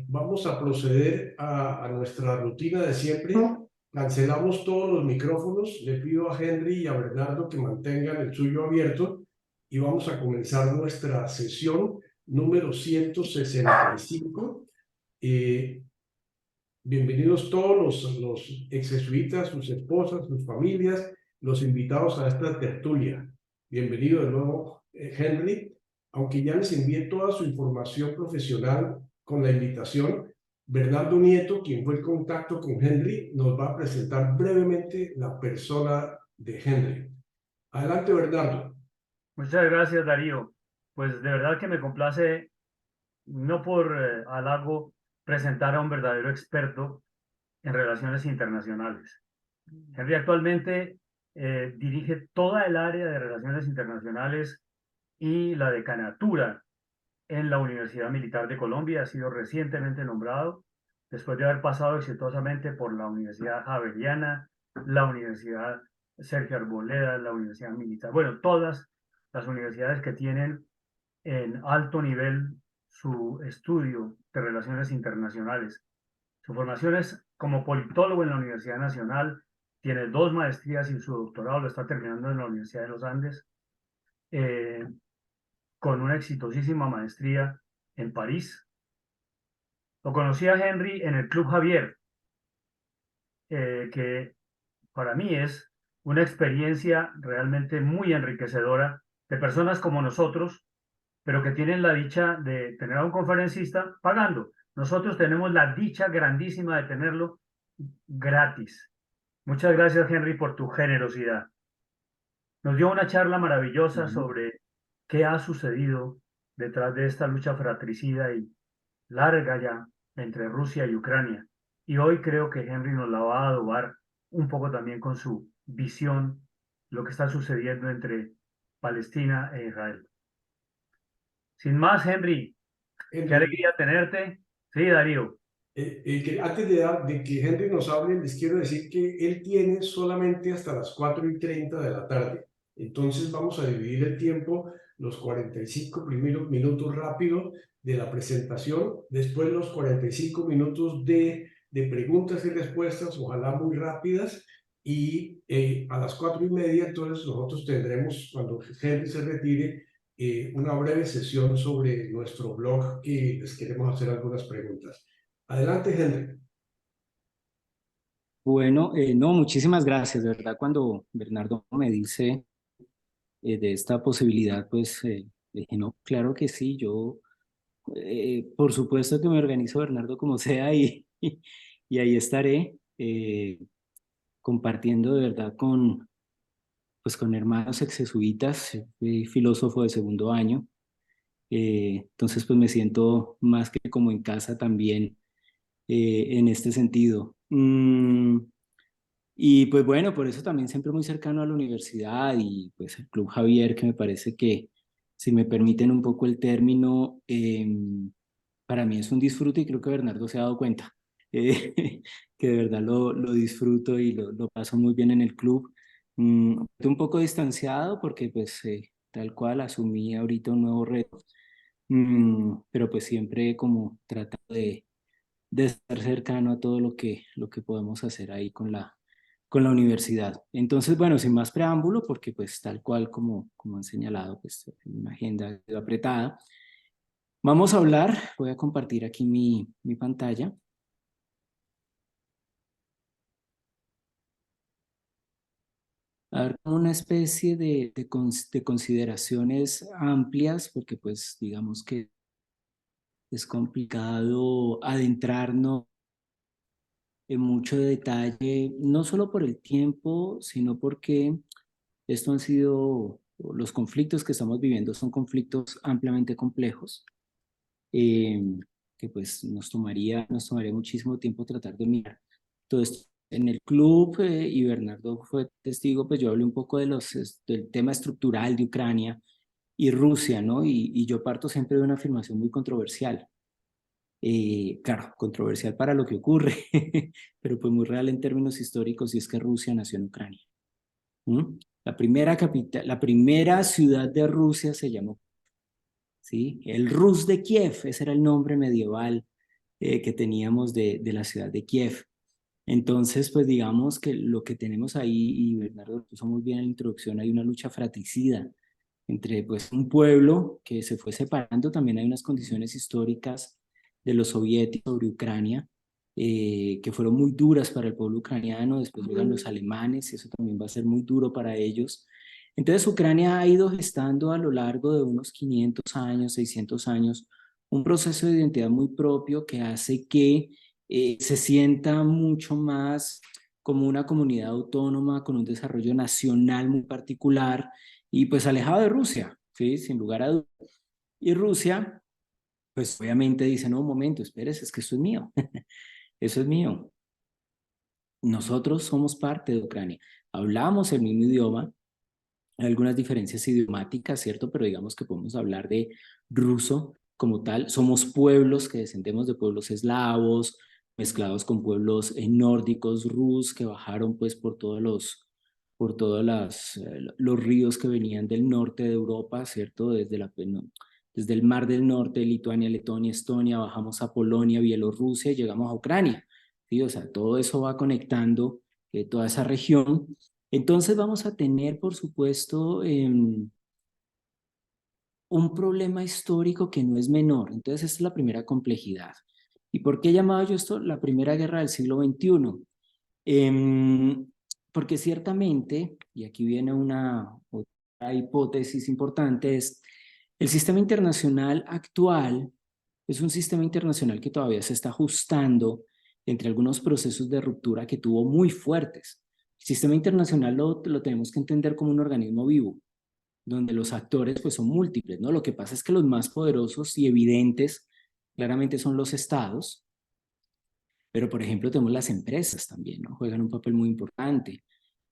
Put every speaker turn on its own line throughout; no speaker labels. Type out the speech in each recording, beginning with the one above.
Vamos a proceder a nuestra rutina de siempre. Cancelamos todos los micrófonos. Le pido a Henry y a Bernardo que mantengan el suyo abierto y vamos a comenzar nuestra sesión número 165. Bienvenidos todos los ex jesuitas, sus esposas, sus familias, los invitados a esta tertulia. Bienvenido de nuevo, Henry. Aunque ya les envié toda su información profesional con la invitación, Bernardo Nieto, quien fue el contacto con Henry, nos va a presentar brevemente la persona de Henry. Adelante, Bernardo.
Muchas gracias, Darío. Pues de verdad que me complace, no por halago, presentar a un verdadero experto en relaciones internacionales. Henry actualmente dirige toda el área de relaciones internacionales y la decanatura en la Universidad Militar de Colombia. Ha sido recientemente nombrado después de haber pasado exitosamente por la Universidad Javeriana, la Universidad Sergio Arboleda, la Universidad Militar. Bueno, todas las universidades que tienen en alto nivel su estudio de relaciones internacionales. Su formación es como politólogo en la Universidad Nacional, tiene 2 maestrías y su doctorado lo está terminando en la Universidad de los Andes, eh, con una exitosísima maestría en París. Lo conocí a Henry en el Club Javier, que para mí es una experiencia realmente muy enriquecedora de personas como nosotros, pero que tienen la dicha de tener a un conferencista pagando. Nosotros tenemos la dicha grandísima de tenerlo gratis. Muchas gracias, Henry, por tu generosidad. Nos dio una charla maravillosa sobre qué ha sucedido detrás de esta lucha fratricida y larga ya entre Rusia y Ucrania. Y hoy creo que Henry nos la va a adobar un poco también con su visión, lo que está sucediendo entre Palestina e Israel. Sin más, Henry, qué
Henry,
alegría tenerte. Sí, Darío.
antes de que Henry nos hable, les quiero decir que él tiene solamente hasta las 4:30 de la tarde. Entonces vamos a dividir el tiempo, los 45 primeros minutos rápido de la presentación, después los 45 minutos de preguntas y respuestas, ojalá muy rápidas, y a las 4:30 entonces nosotros tendremos, cuando Henry se retire, una breve sesión sobre nuestro blog y les queremos hacer algunas preguntas. Adelante, Henry.
Bueno, no, muchísimas gracias. De verdad, cuando Bernardo me dice de esta posibilidad, pues dije, no, claro que sí, yo por supuesto que me organizo, Bernardo, como sea, y ahí estaré compartiendo de verdad pues, con hermanos exjesuitas. Fui filósofo de segundo año, entonces pues me siento más que como en casa también en este sentido. Y pues bueno, por eso también siempre muy cercano a la universidad y pues el Club Javier, que me parece que, si me permiten un poco el término, para mí es un disfrute y creo que Bernardo se ha dado cuenta, que de verdad lo disfruto y lo paso muy bien en el club. Estoy un poco distanciado porque pues tal cual asumí ahorita un nuevo reto, pero pues siempre como tratando de estar cercano a todo lo que podemos hacer ahí con la universidad. Entonces, bueno, sin más preámbulo, porque pues tal cual como han señalado, pues una agenda apretada, vamos a hablar, voy a compartir aquí mi pantalla. A ver, como una especie de consideraciones amplias, porque pues digamos que es complicado adentrarnos en mucho detalle, no solo por el tiempo, sino porque esto han sido, los conflictos que estamos viviendo son conflictos ampliamente complejos, eh, que pues nos tomaría muchísimo tiempo tratar de mirar todo esto. En el club, y Bernardo fue testigo, pues yo hablé un poco del tema estructural de Ucrania y Rusia, ¿no? Y yo parto siempre de una afirmación muy controversial. Claro, controversial para lo que ocurre, pero pues muy real en términos históricos, y es que Rusia nació en Ucrania. ¿Mm? La primera ciudad de Rusia se llamó, ¿sí? El Rus de Kiev, ese era el nombre medieval que teníamos de la ciudad de Kiev. Entonces, pues digamos que lo que tenemos ahí, y Bernardo lo puso muy bien en la introducción, hay una lucha fratricida entre pues un pueblo que se fue separando, también hay unas condiciones históricas de los soviéticos sobre Ucrania, que fueron muy duras para el pueblo ucraniano, después llegan los alemanes y eso también va a ser muy duro para ellos. Entonces Ucrania ha ido gestando a lo largo de unos 500 años, 600 años, un proceso de identidad muy propio que hace que se sienta mucho más como una comunidad autónoma con un desarrollo nacional muy particular y pues alejado de Rusia, ¿sí? Sin lugar a dudas. Y Rusia, pues obviamente dice, no, un momento, espérese, es que eso es mío, eso es mío. Nosotros somos parte de Ucrania, hablamos el mismo idioma, hay algunas diferencias idiomáticas, ¿cierto? Pero digamos que podemos hablar de ruso como tal. Somos pueblos que descendemos de pueblos eslavos, mezclados con pueblos nórdicos, rus, que bajaron pues por todos los ríos que venían del norte de Europa, ¿cierto? Desde el Mar del Norte, Lituania, Letonia, Estonia, bajamos a Polonia, Bielorrusia y llegamos a Ucrania, ¿sí? O sea, todo eso va conectando toda esa región. Entonces vamos a tener, por supuesto, un problema histórico que no es menor. Entonces esta es la primera complejidad. ¿Y por qué he llamado yo esto la Primera Guerra del siglo XXI? Porque ciertamente, y aquí viene una otra hipótesis importante, es el sistema internacional actual es un sistema internacional que todavía se está ajustando entre algunos procesos de ruptura que tuvo muy fuertes. El sistema internacional lo tenemos que entender como un organismo vivo, donde los actores pues son múltiples, ¿no? Lo que pasa es que los más poderosos y evidentes claramente son los estados, pero por ejemplo tenemos las empresas también, ¿no? Juegan un papel muy importante.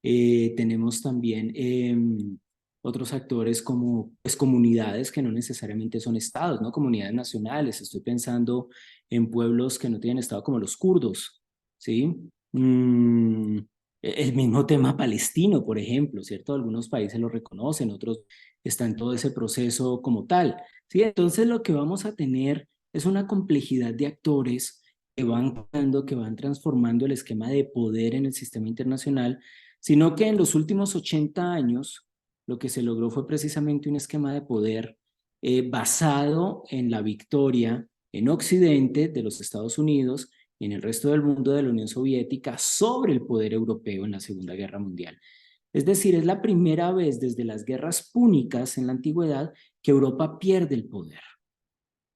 Tenemos también otros actores como pues, comunidades que no necesariamente son estados, ¿no? Comunidades nacionales. Estoy pensando en pueblos que no tienen estado como los kurdos, ¿sí? El mismo tema palestino, por ejemplo, ¿cierto? Algunos países lo reconocen, otros están en todo ese proceso como tal, ¿sí? Entonces lo que vamos a tener es una complejidad de actores que van creando, que van transformando el esquema de poder en el sistema internacional, sino que en los últimos 80 años lo que se logró fue precisamente un esquema de poder basado en la victoria en Occidente de los Estados Unidos y en el resto del mundo de la Unión Soviética sobre el poder europeo en la Segunda Guerra Mundial. Es decir, es la primera vez desde las guerras púnicas en la antigüedad que Europa pierde el poder,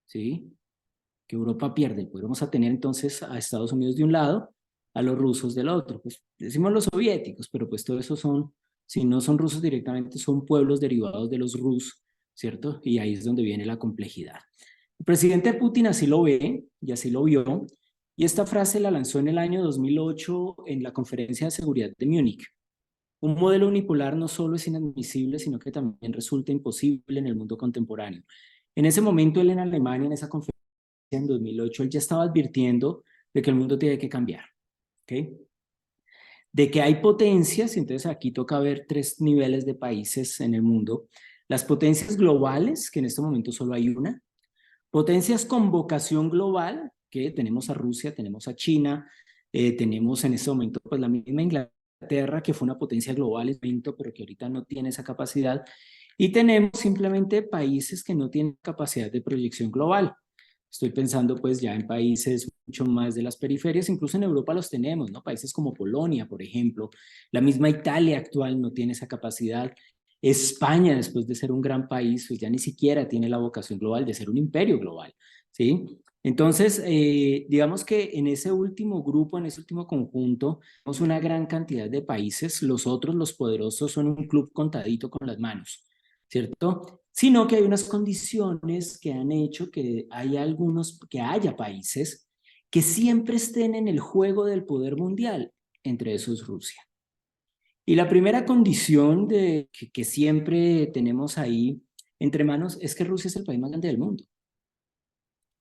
¿sí? Que Europa pierde el poder. Vamos a tener entonces a Estados Unidos de un lado, a los rusos del otro. Pues decimos los soviéticos, pero pues todo eso son, si no son rusos directamente, son pueblos derivados de los rus, ¿cierto? Y ahí es donde viene la complejidad. El presidente Putin así lo ve y así lo vio, y esta frase la lanzó en el año 2008 en la Conferencia de Seguridad de Múnich. Un modelo unipolar no solo es inadmisible, sino que también resulta imposible en el mundo contemporáneo. En ese momento, él en Alemania, en esa conferencia en 2008, él ya estaba advirtiendo de que el mundo tiene que cambiar, ¿ok? De que hay potencias, y entonces aquí toca ver tres niveles de países en el mundo. Las potencias globales, que en este momento solo hay una. Potencias con vocación global, que tenemos a Rusia, tenemos a China, tenemos en este momento pues la misma Inglaterra, que fue una potencia global, pero que ahorita no tiene esa capacidad. Y tenemos simplemente países que no tienen capacidad de proyección global. Estoy pensando pues ya en países mucho más de las periferias, incluso en Europa los tenemos, ¿no? Países como Polonia, por ejemplo. La misma Italia actual no tiene esa capacidad. España, después de ser un gran país, pues ya ni siquiera tiene la vocación global de ser un imperio global, ¿sí? Entonces, digamos que en ese último grupo, en ese último conjunto, tenemos una gran cantidad de países. Los otros, los poderosos, son un club contadito con las manos, ¿cierto? Sino que hay unas condiciones que han hecho que haya países que siempre estén en el juego del poder mundial, entre esos Rusia. Y la primera condición que siempre tenemos ahí entre manos es que Rusia es el país más grande del mundo.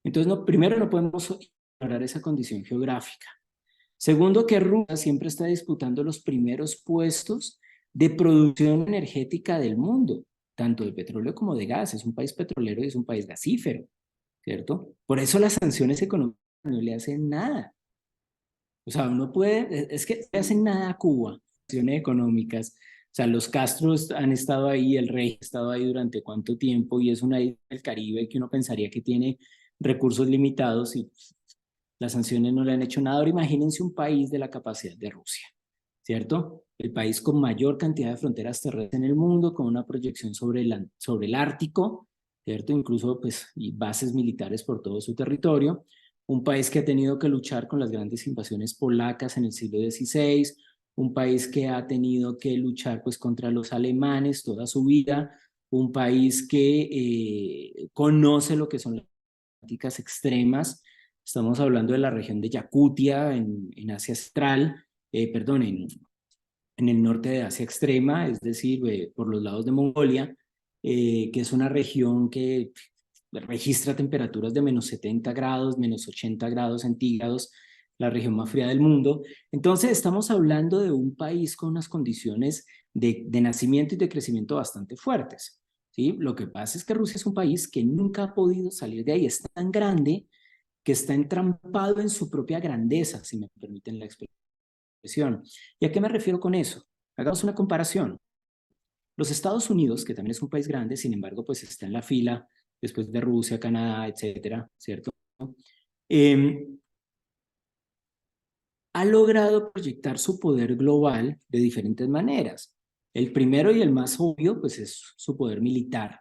Entonces, primero no podemos ignorar esa condición geográfica. Segundo, que Rusia siempre está disputando los primeros puestos de producción energética del mundo, tanto de petróleo como de gas. Es un país petrolero y es un país gasífero, ¿cierto? Por eso las sanciones económicas no le hacen nada. O sea, uno puede, es que no le hacen nada a Cuba, acciones económicas. O sea, los Castros han estado ahí, el rey ha estado ahí durante cuánto tiempo y es una isla del Caribe que uno pensaría que tiene recursos limitados y las sanciones no le han hecho nada. Ahora imagínense un país de la capacidad de Rusia, ¿cierto? El país con mayor cantidad de fronteras terrestres en el mundo, con una proyección sobre el Ártico, ¿cierto? Incluso pues, y bases militares por todo su territorio. Un país que ha tenido que luchar con las grandes invasiones polacas en el siglo XVI, un país que ha tenido que luchar pues, contra los alemanes toda su vida, un país que conoce lo que son las prácticas extremas. Estamos hablando de la región de Yakutia, en Asia Central, perdón, en el norte de Asia Extrema, es decir, por los lados de Mongolia, que es una región que registra temperaturas de menos 70 grados, menos 80 grados centígrados, la región más fría del mundo. Entonces estamos hablando de un país con unas condiciones de nacimiento y de crecimiento bastante fuertes, ¿sí? Lo que pasa es que Rusia es un país que nunca ha podido salir de ahí, es tan grande que está entrampado en su propia grandeza, si me permiten la expresión. ¿Y a qué me refiero con eso? Hagamos una comparación. Los Estados Unidos, que también es un país grande, sin embargo, pues está en la fila después de Rusia, Canadá, etcétera, ¿cierto? Eh, ha logrado proyectar su poder global de diferentes maneras. El primero y el más obvio, pues es su poder militar,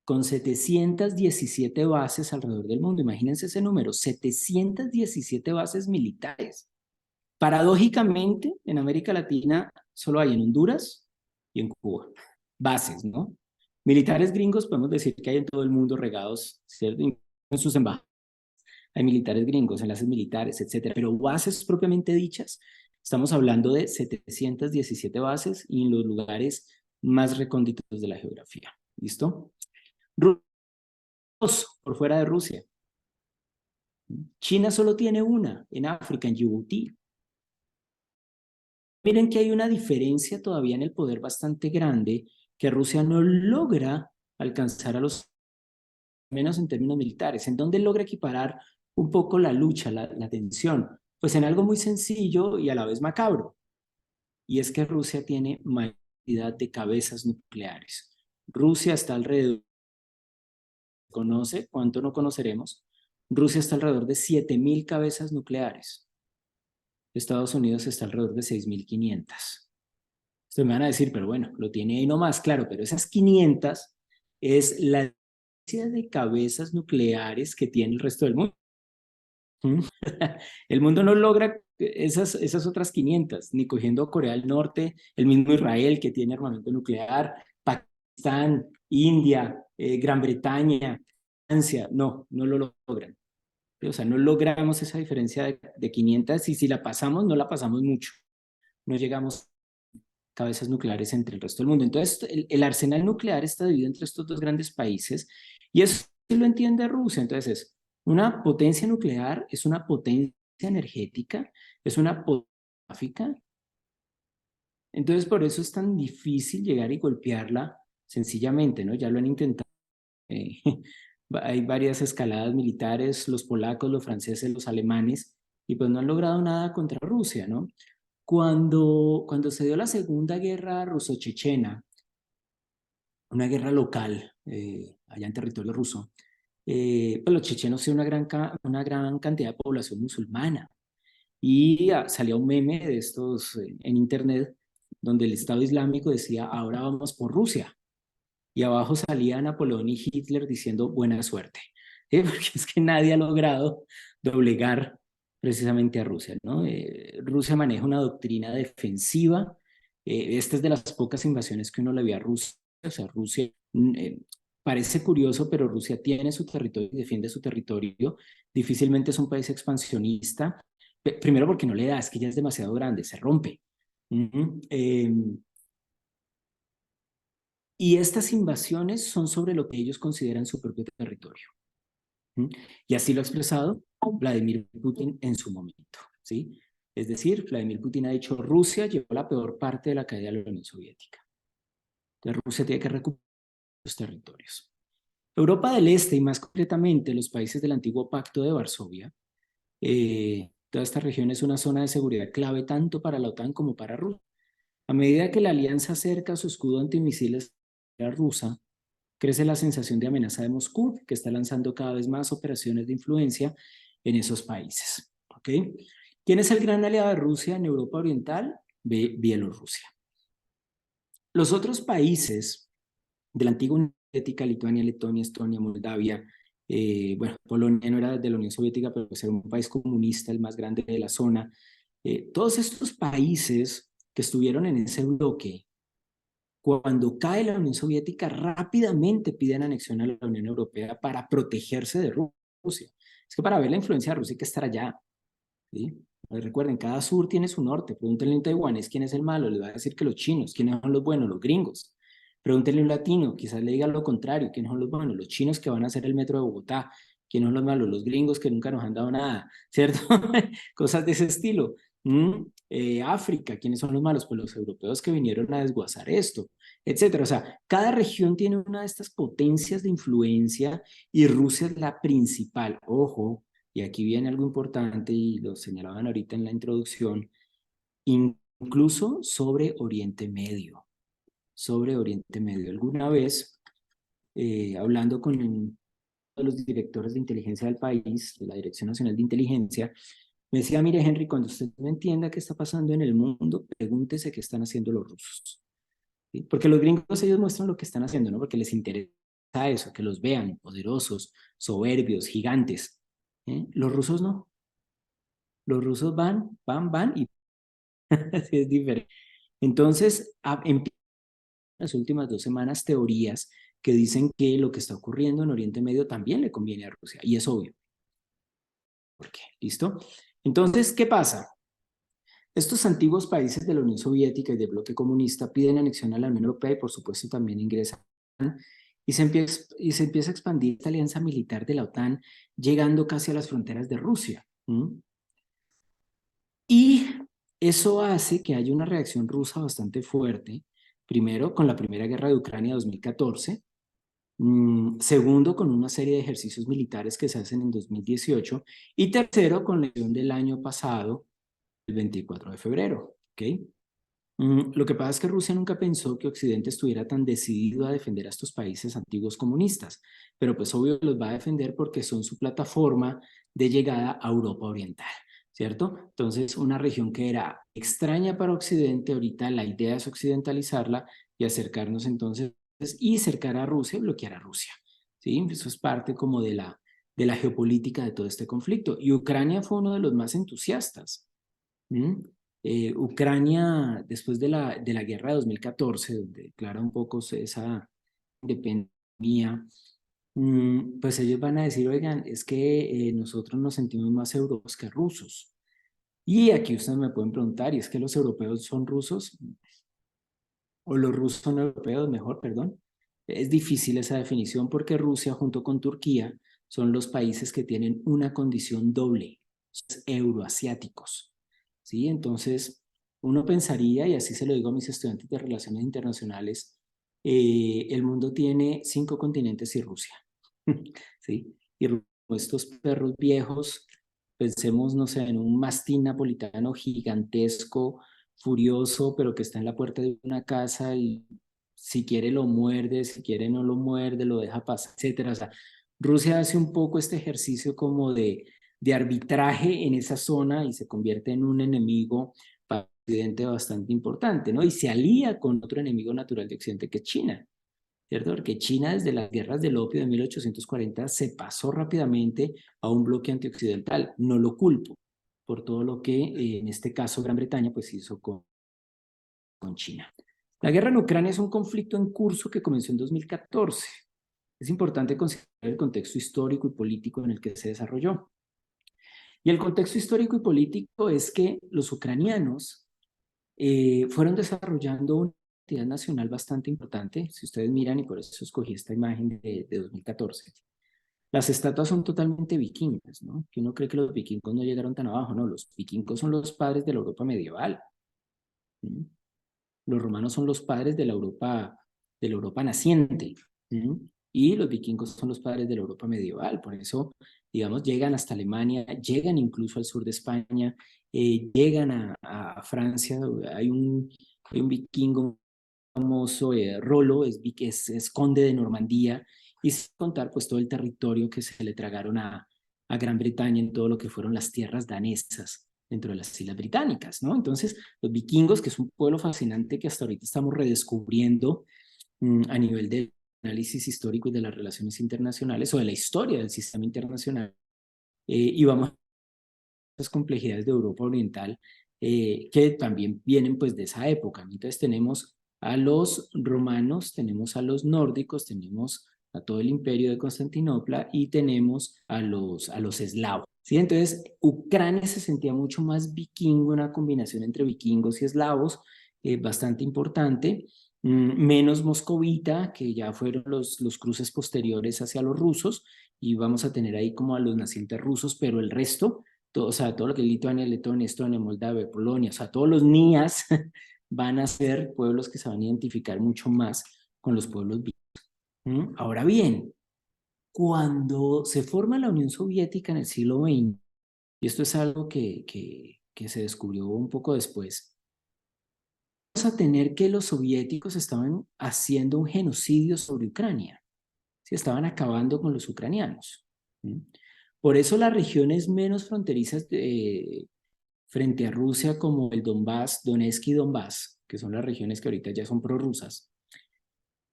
con 717 bases alrededor del mundo. Imagínense ese número, 717 bases militares. Paradójicamente, en América Latina solo hay en Honduras y en Cuba. Bases, ¿no? Militares gringos podemos decir que hay en todo el mundo regados, ¿cierto? En sus embajadas hay militares gringos, enlaces militares, etcétera. Pero bases propiamente dichas, estamos hablando de 717 bases y en los lugares más recónditos de la geografía. ¿Listo? Por fuera de Rusia. China solo tiene una en África, en Djibouti. Miren que hay una diferencia todavía en el poder bastante grande que Rusia no logra alcanzar a los, menos en términos militares. ¿En dónde logra equiparar un poco la lucha, la tensión? Pues en algo muy sencillo y a la vez macabro. Y es que Rusia tiene mayor cantidad de cabezas nucleares. Rusia está alrededor, ¿conoce? ¿Cuánto no conoceremos? Rusia está alrededor de 7.000 cabezas nucleares. Estados Unidos está alrededor de 6.500. Ustedes me van a decir, pero bueno, lo tiene ahí nomás, claro, pero esas 500 es la cantidad de cabezas nucleares que tiene el resto del mundo. El mundo no logra esas otras 500, ni cogiendo Corea del Norte, el mismo Israel que tiene armamento nuclear, Pakistán, India, Gran Bretaña, Francia, no lo logran. O sea, no logramos esa diferencia de 500 y si la pasamos, no la pasamos mucho. No llegamos cabezas nucleares entre el resto del mundo. Entonces, el arsenal nuclear está dividido entre estos dos grandes países y eso lo entiende Rusia. Entonces, una potencia nuclear es una potencia energética, es una potencia. Entonces, por eso es tan difícil llegar y golpearla sencillamente, ¿no? Ya lo han intentado. Hay varias escaladas militares, los polacos, los franceses, los alemanes, y pues no han logrado nada contra Rusia, ¿no? Cuando se dio la Segunda Guerra Ruso-Chechena, una guerra local allá en territorio ruso, pues los chechenos tienen una gran cantidad de población musulmana. Y salía un meme de estos en internet donde el Estado Islámico decía, ahora vamos por Rusia. Y abajo salía Napoleón y Hitler diciendo buena suerte. Porque es que nadie ha logrado doblegar precisamente a Rusia, ¿no? Rusia maneja una doctrina defensiva. Esta es de las pocas invasiones que uno le ve a Rusia. O sea, Rusia parece curioso, pero Rusia tiene su territorio y defiende su territorio. Difícilmente es un país expansionista. Primero porque no le da, es que ya es demasiado grande, se rompe. Y estas invasiones son sobre lo que ellos consideran su propio territorio. Y así lo ha expresado Vladimir Putin en su momento, ¿sí? Es decir, Vladimir Putin ha dicho, Rusia llevó la peor parte de la caída de la Unión Soviética. Entonces Rusia tiene que recuperar los territorios. Europa del Este y más concretamente los países del antiguo Pacto de Varsovia Toda esta región es una zona de seguridad clave tanto para la OTAN como para Rusia. A medida que la alianza acerca su escudo antimisiles rusa, crece la sensación de amenaza de Moscú, que está lanzando cada vez más operaciones de influencia en esos países. ¿Ok? ¿Quién es el gran aliado de Rusia en Europa Oriental? Bielorrusia. Los otros países de la antigua Unión Soviética, Lituania, Letonia, Estonia, Moldavia, bueno, Polonia no era de la Unión Soviética, pero era un país comunista, el más grande de la zona. Todos estos países que estuvieron en ese bloque, cuando cae la Unión Soviética, rápidamente piden anexión a la Unión Europea para protegerse de Rusia. Es que para ver la influencia de Rusia hay que estar allá, ¿sí? Recuerden, cada sur tiene su norte. Pregúntenle a un taiwanés quién es el malo, le va a decir que los chinos. ¿Quiénes son los buenos? Los gringos. Pregúntenle a un latino, quizás le diga lo contrario. ¿Quiénes son los buenos? Los chinos que van a hacer el metro de Bogotá. ¿Quiénes son los malos? Los gringos que nunca nos han dado nada, ¿cierto? Cosas de ese estilo. África, ¿quiénes son los malos? Pues los europeos que vinieron a desguazar esto, etcétera. O sea, cada región tiene una de estas potencias de influencia y Rusia es la principal. Ojo, y aquí viene algo importante y lo señalaban ahorita en la introducción, incluso sobre Oriente Medio. Sobre Oriente Medio. Alguna vez, hablando con uno de los directores de inteligencia del país, de la Dirección Nacional de Inteligencia, me decía, mire Henry, cuando usted no entienda qué está pasando en el mundo, pregúntese qué están haciendo los rusos. ¿Sí? Porque los gringos ellos muestran lo que están haciendo, ¿no? Porque les interesa eso, que los vean poderosos, soberbios, gigantes. Los rusos no. Los rusos van y así es diferente. Entonces, empiezan las últimas 2 semanas teorías que dicen que lo que está ocurriendo en Oriente Medio también le conviene a Rusia. Y es obvio. ¿Por qué? ¿Listo? Entonces, ¿qué pasa? Estos antiguos países de la Unión Soviética y del bloque comunista piden anexión a la Unión Europea y por supuesto también ingresan y se empieza a expandir esta alianza militar de la OTAN llegando casi a las fronteras de Rusia. Y eso hace que haya una reacción rusa bastante fuerte, primero con la Primera Guerra de Ucrania 2014, segundo con una serie de ejercicios militares que se hacen en 2018 y tercero con la elección del año pasado, el 24 de febrero. ¿Okay? Lo que pasa es que Rusia nunca pensó que Occidente estuviera tan decidido a defender a estos países antiguos comunistas, pero pues obvio los va a defender porque son su plataforma de llegada a Europa Oriental, ¿cierto? Entonces, una región que era extraña para Occidente, ahorita la idea es occidentalizarla y acercarnos entonces y cercar a Rusia y bloquear a Rusia, ¿sí? Eso es parte como de la geopolítica de todo este conflicto. Y Ucrania fue uno de los más entusiastas. Ucrania, después de la guerra de 2014, donde declara un poco esa independencia, pues ellos van a decir, oigan, es que nosotros nos sentimos más europeos que rusos. Y aquí ustedes me pueden preguntar, ¿y es que los europeos son rusos? ¿O los rusos son europeos? Mejor, perdón. Es difícil esa definición porque Rusia junto con Turquía son los países que tienen una condición doble, euroasiáticos. ¿Sí? Entonces, uno pensaría, y así se lo digo a mis estudiantes de Relaciones Internacionales, el mundo tiene 5 continentes y Rusia. ¿Sí? Y estos perros viejos, pensemos, no sé, en un mastín napolitano gigantesco, furioso, pero que está en la puerta de una casa y si quiere lo muerde, si quiere no lo muerde, lo deja pasar, etcétera. O sea, Rusia hace un poco este ejercicio como de arbitraje en esa zona y se convierte en un enemigo para Occidente bastante importante, ¿no? Y se alía con otro enemigo natural de Occidente que es China, ¿cierto? Porque China desde las guerras del opio de 1840 se pasó rápidamente a un bloque antioccidental. No lo culpo por todo lo que en este caso Gran Bretaña pues hizo con China. La guerra en Ucrania es un conflicto en curso que comenzó en 2014. Es importante considerar el contexto histórico y político en el que se desarrolló. Y el contexto histórico y político es que los ucranianos fueron desarrollando una identidad nacional bastante importante. Si ustedes miran, y por eso escogí esta imagen de 2014, las estatuas son totalmente vikingas, ¿no? Que uno cree que los vikingos no llegaron tan abajo, no, los vikingos son los padres de la Europa medieval. ¿Sí? Los romanos son los padres de la Europa naciente. ¿Sí? Y los vikingos son los padres de la Europa medieval, por eso, digamos, llegan hasta Alemania, llegan incluso al sur de España, llegan a Francia. Hay un vikingo famoso, Rollo, es conde de Normandía, y sin contar pues todo el territorio que se le tragaron a Gran Bretaña en todo lo que fueron las tierras danesas dentro de las Islas Británicas, ¿no? Entonces, los vikingos, que es un pueblo fascinante que hasta ahorita estamos redescubriendo a nivel de análisis histórico y de las relaciones internacionales o de la historia del sistema internacional, y vamos a las complejidades de Europa Oriental, que también vienen pues de esa época. Entonces tenemos a los romanos, tenemos a los nórdicos, tenemos a todo el imperio de Constantinopla y tenemos a los eslavos. ¿Sí? Entonces Ucrania se sentía mucho más vikingo, una combinación entre vikingos y eslavos, bastante importante, menos moscovita, que ya fueron los cruces posteriores hacia los rusos, y vamos a tener ahí como a los nacientes rusos, pero el resto, todo, o sea, todo lo que es Lituania, Letonia, Estonia, Moldavia, Polonia, o sea, todos los NIAS van a ser pueblos que se van a identificar mucho más con los pueblos vikingos. Ahora bien, cuando se forma la Unión Soviética en el siglo XX, y esto es algo que se descubrió un poco después, vamos a tener que los soviéticos estaban haciendo un genocidio sobre Ucrania, ¿sí? Estaban acabando con los ucranianos. Por eso las regiones menos fronterizas frente a Rusia, como el Donbass, Donetsk y Donbass, que son las regiones que ahorita ya son prorrusas,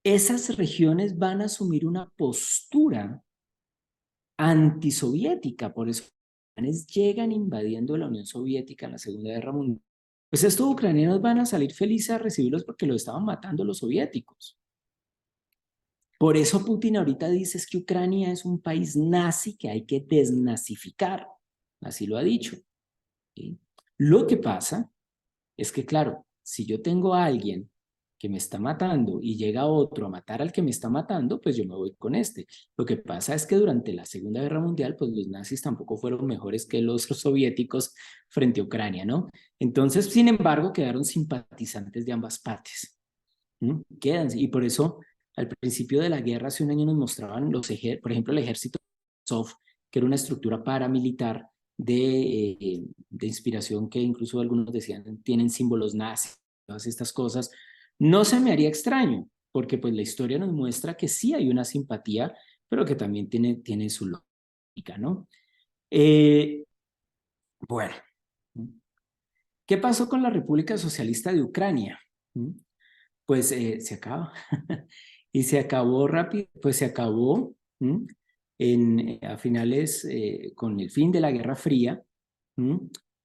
esas regiones van a asumir una postura antisoviética. Por eso los alemanes llegan invadiendo la Unión Soviética en la Segunda Guerra Mundial. Pues estos ucranianos van a salir felices a recibirlos porque los estaban matando los soviéticos. Por eso Putin ahorita dice que Ucrania es un país nazi que hay que desnazificar. Así lo ha dicho. ¿Sí? Lo que pasa es que, claro, si yo tengo a alguien que me está matando y llega otro a matar al que me está matando, pues yo me voy con este. Lo que pasa es que durante la Segunda Guerra Mundial, pues los nazis tampoco fueron mejores que los soviéticos frente a Ucrania, ¿no? Entonces, sin embargo, quedaron simpatizantes de ambas partes. Quedan, y por eso al principio de la guerra, hace un año nos mostraban por ejemplo, el ejército de Azov, que era una estructura paramilitar de inspiración que incluso algunos decían tienen símbolos nazis, todas estas cosas. No se me haría extraño, porque pues la historia nos muestra que sí hay una simpatía, pero que también tiene su lógica, ¿no? Bueno, ¿qué pasó con la República Socialista de Ucrania? Pues se acaba. Y se acabó rápido, pues se acabó a finales, con el fin de la Guerra Fría,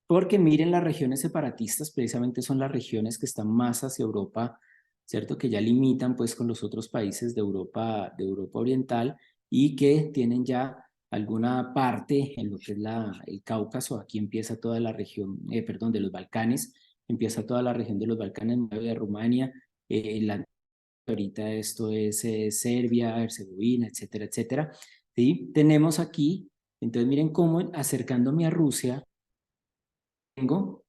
porque miren, las regiones separatistas precisamente son las regiones que están más hacia Europa, ¿cierto? Que ya limitan pues con los otros países de Europa Oriental, y que tienen ya alguna parte en lo que es el Cáucaso. Aquí empieza toda la región, perdón, de los Balcanes, empieza toda la región de los Balcanes, de Rumania, ahorita esto es Serbia, Herzegovina, etcétera, etcétera. ¿Sí? Tenemos aquí, entonces miren cómo acercándome a Rusia, tengo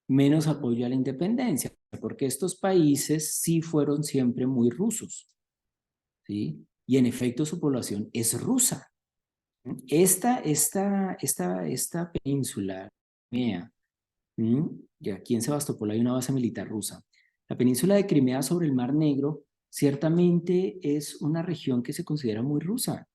menos apoyo a la independencia, porque estos países sí fueron siempre muy rusos, ¿sí? Y en efecto su población es rusa. Esta península, Crimea, y aquí en Sebastopol hay una base militar rusa. La península de Crimea sobre el Mar Negro ciertamente es una región que se considera muy rusa,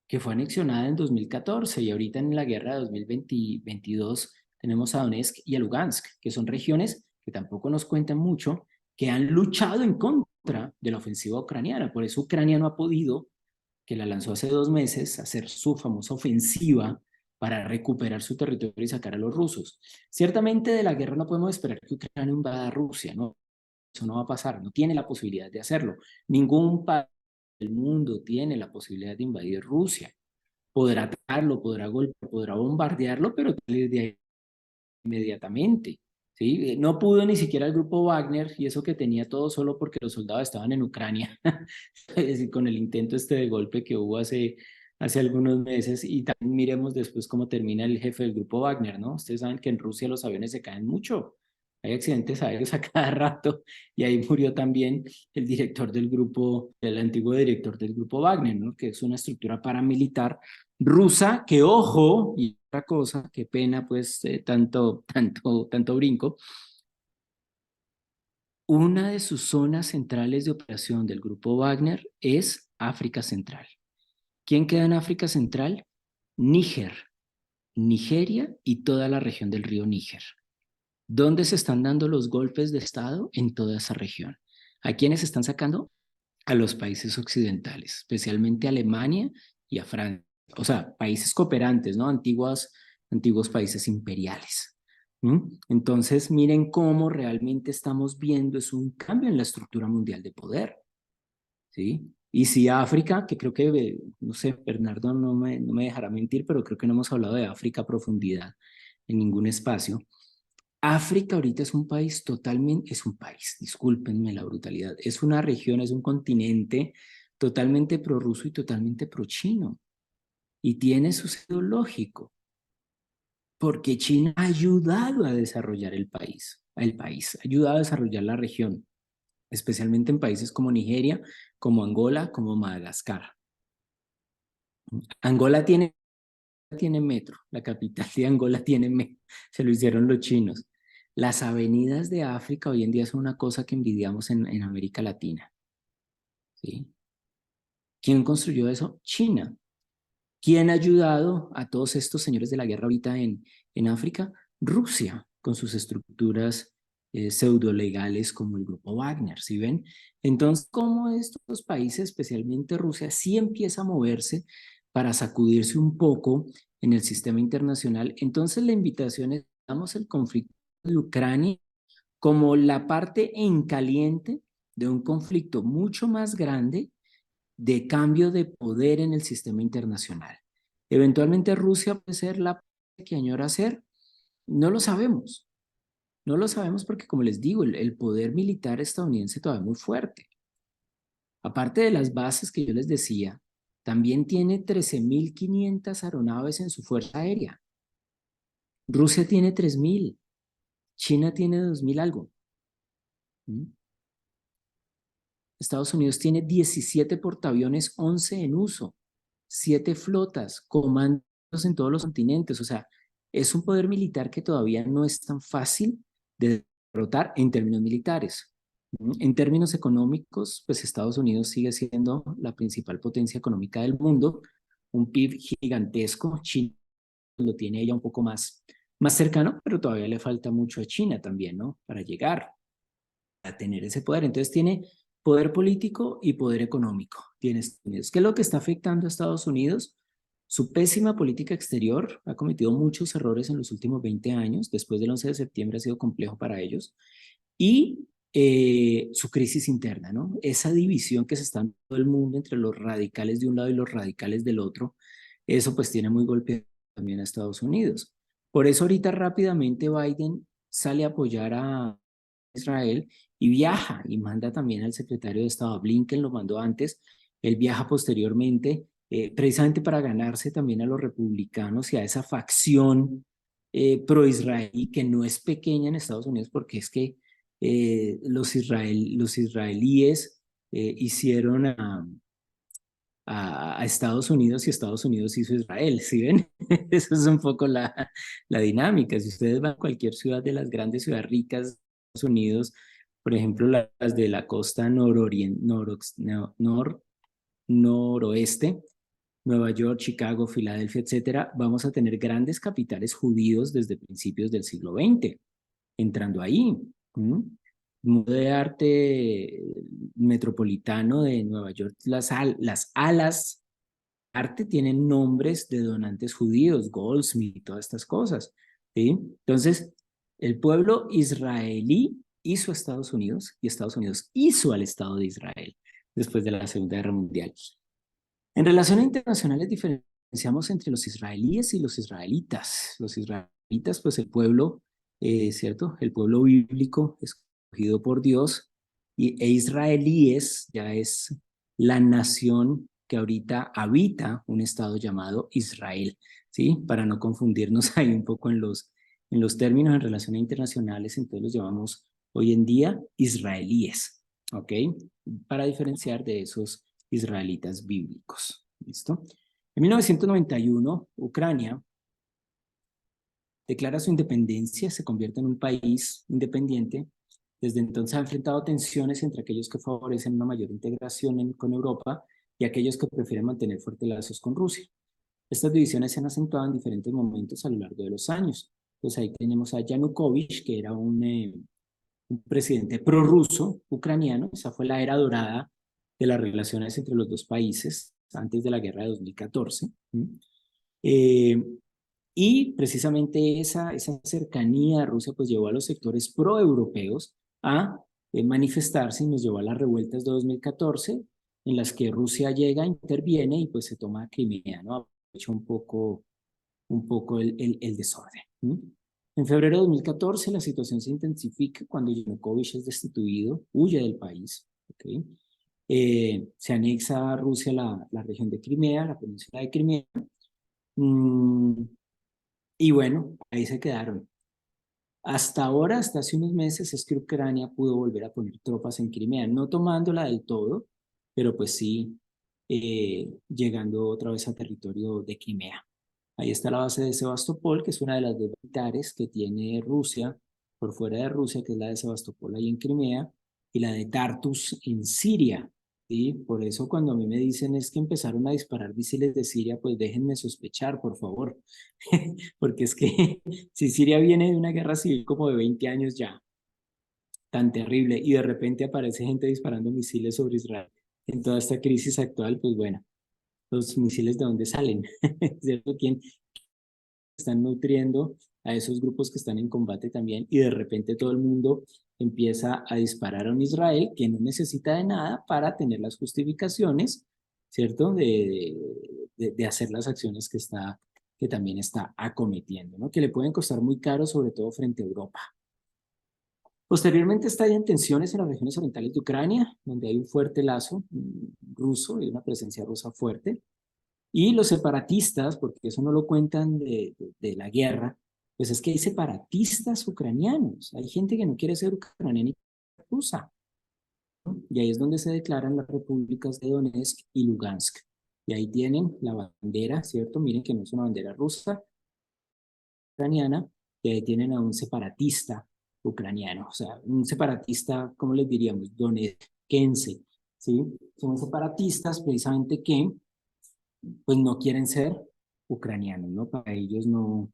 que fue anexionada en 2014, y ahorita en la guerra de 2022 tenemos a Donetsk y a Lugansk, que son regiones que tampoco nos cuentan mucho, que han luchado en contra de la ofensiva ucraniana. Por eso Ucrania no ha podido, que la lanzó hace 2 meses, hacer su famosa ofensiva para recuperar su territorio y sacar a los rusos. Ciertamente de la guerra no podemos esperar que Ucrania invada a Rusia, ¿no? Eso no va a pasar, no tiene la posibilidad de hacerlo. Ningún país del mundo tiene la posibilidad de invadir Rusia. Podrá atacarlo, podrá golpearlo, podrá bombardearlo, pero salir de ahí inmediatamente. ¿Sí? No pudo ni siquiera el grupo Wagner, y eso que tenía todo solo porque los soldados estaban en Ucrania, es decir, con el intento de golpe que hubo hace algunos meses. Y también miremos después cómo termina el jefe del grupo Wagner, ¿no? Ustedes saben que en Rusia los aviones se caen mucho, Hay accidentes aéreos a cada rato y ahí murió también el director del grupo, el antiguo director del grupo Wagner, ¿no? Que es una estructura paramilitar rusa que, ojo, y otra cosa, qué pena pues tanto brinco, una de sus zonas centrales de operación del grupo Wagner es África Central. ¿Quién queda en África Central? Níger, Nigeria y toda la región del río Níger. ¿Dónde se están dando los golpes de Estado? En toda esa región. ¿A quiénes se están sacando? A los países occidentales, especialmente a Alemania y a Francia. O sea, países cooperantes, ¿no? Antiguos países imperiales. Entonces, miren cómo realmente estamos viendo es un cambio en la estructura mundial de poder, ¿sí? Y si África, que creo que, no sé, Bernardo no me dejará mentir, pero creo que no hemos hablado de África a profundidad en ningún espacio. África ahorita es un país discúlpenme la brutalidad, es una región, es un continente totalmente prorruso y totalmente prochino. Y tiene su sentido lógico, porque China ha ayudado a desarrollar el país, ha ayudado a desarrollar la región, especialmente en países como Nigeria, como Angola, como Madagascar. Angola tiene metro, la capital de Angola tiene metro, se lo hicieron los chinos. Las avenidas de África hoy en día son una cosa que envidiamos en América Latina, ¿sí? ¿Quién construyó eso? China. ¿Quién ha ayudado a todos estos señores de la guerra ahorita en África? Rusia, con sus estructuras pseudo-legales como el grupo Wagner, ¿sí ven? Entonces, ¿cómo estos países, especialmente Rusia, sí empieza a moverse para sacudirse un poco en el sistema internacional? Entonces, la invitación es, damos el conflicto de Ucrania como la parte en caliente de un conflicto mucho más grande de cambio de poder en el sistema internacional. Eventualmente Rusia puede ser la que añora ser, no lo sabemos. No lo sabemos porque, como les digo, el poder militar estadounidense todavía es muy fuerte. Aparte de las bases que yo les decía, también tiene 13.500 aeronaves en su fuerza aérea. Rusia tiene 3.000, China tiene 2.000 algo. Estados Unidos tiene 17 portaaviones, 11 en uso, 7 flotas, comandos en todos los continentes. O sea, es un poder militar que todavía no es tan fácil de derrotar en términos militares. En términos económicos, pues Estados Unidos sigue siendo la principal potencia económica del mundo, un PIB gigantesco. China lo tiene ella un poco más cercano, pero todavía le falta mucho a China también, ¿no? Para llegar a tener ese poder. Entonces tiene poder político y poder económico. Tiene Estados Unidos. ¿Qué es lo que está afectando a Estados Unidos? Su pésima política exterior ha cometido muchos errores en los últimos 20 años. Después del 11 de septiembre ha sido complejo para ellos. Y su crisis interna, ¿no? Esa división que se está en todo el mundo entre los radicales de un lado y los radicales del otro, eso pues tiene muy golpeado también a Estados Unidos. Por eso ahorita rápidamente Biden sale a apoyar a Israel y viaja y manda también al secretario de Estado, Blinken lo mandó antes, él viaja posteriormente, precisamente para ganarse también a los republicanos y a esa facción pro-israelí que no es pequeña en Estados Unidos porque es que los israelíes hicieron a Estados Unidos y Estados Unidos hizo Israel, ¿sí ven? Eso es un poco la dinámica. Si ustedes van a cualquier ciudad de las grandes ciudades ricas de Estados Unidos, por ejemplo, las de la costa noroeste, Nueva York, Chicago, Filadelfia, etcétera, vamos a tener grandes capitales judíos desde principios del siglo XX, entrando ahí. Museo de Arte Metropolitano de Nueva York, las alas arte tienen nombres de donantes judíos, Goldsmith y todas estas cosas, ¿sí? Entonces, el pueblo israelí hizo a Estados Unidos y Estados Unidos hizo al Estado de Israel después de la Segunda Guerra Mundial. En relaciones internacionales diferenciamos entre los israelíes y los israelitas. Los israelitas, pues el pueblo, ¿cierto? El pueblo bíblico escogido por Dios e israelíes ya es la nación que ahorita habita un estado llamado Israel, ¿sí? Para no confundirnos ahí un poco en En los términos en relaciones internacionales, entonces los llamamos hoy en día israelíes, ¿ok? Para diferenciar de esos israelitas bíblicos, ¿listo? En 1991, Ucrania declara su independencia, se convierte en un país independiente. Desde entonces ha enfrentado tensiones entre aquellos que favorecen una mayor integración con Europa y aquellos que prefieren mantener fuertes lazos con Rusia. Estas divisiones se han acentuado en diferentes momentos a lo largo de los años. Entonces ahí tenemos a Yanukovych, que era un presidente prorruso ucraniano. Esa fue la era dorada de las relaciones entre los dos países antes de la guerra de 2014. Y precisamente esa cercanía a Rusia pues llevó a los sectores proeuropeos a manifestarse y nos llevó a las revueltas de 2014 en las que Rusia llega, interviene y pues se toma Crimea, ¿no? Aprovecha un poco el desorden. En febrero de 2014 la situación se intensifica cuando Yanukovych es destituido, huye del país, ¿okay? Se anexa a Rusia la región de Crimea, la península de Crimea, y bueno, ahí se quedaron. Hasta ahora, hasta hace unos meses, es que Ucrania pudo volver a poner tropas en Crimea, no tomándola del todo, pero pues sí llegando otra vez a territorio de Crimea. Ahí está la base de Sebastopol, que es una de las dos militares que tiene Rusia por fuera de Rusia, que es la de Sebastopol ahí en Crimea, y la de Tartus en Siria. ¿Sí? Por eso cuando a mí me dicen es que empezaron a disparar misiles de Siria, pues déjenme sospechar, por favor. Porque es que si Siria viene de una guerra civil como de 20 años ya, tan terrible, y de repente aparece gente disparando misiles sobre Israel en toda esta crisis actual, pues bueno, los misiles de dónde salen, ¿cierto? ¿Quién están nutriendo a esos grupos que están en combate también? Y de repente todo el mundo empieza a disparar a un Israel que no necesita de nada para tener las justificaciones, ¿cierto? De hacer las acciones que también está acometiendo, ¿no? Que le pueden costar muy caro, sobre todo frente a Europa. Posteriormente estallan tensiones en las regiones orientales de Ucrania, donde hay un fuerte lazo ruso y una presencia rusa fuerte. Y los separatistas, porque eso no lo cuentan de la guerra, pues es que hay separatistas ucranianos, hay gente que no quiere ser ucraniana y rusa. Y ahí es donde se declaran las repúblicas de Donetsk y Lugansk. Y ahí tienen la bandera, ¿cierto? Miren que no es una bandera rusa, ucraniana, y ahí tienen a un separatista ucraniano, o sea, un separatista, ¿cómo les diríamos? Donetskense, ¿sí? Son separatistas precisamente que pues no quieren ser ucranianos, ¿no? Para ellos no,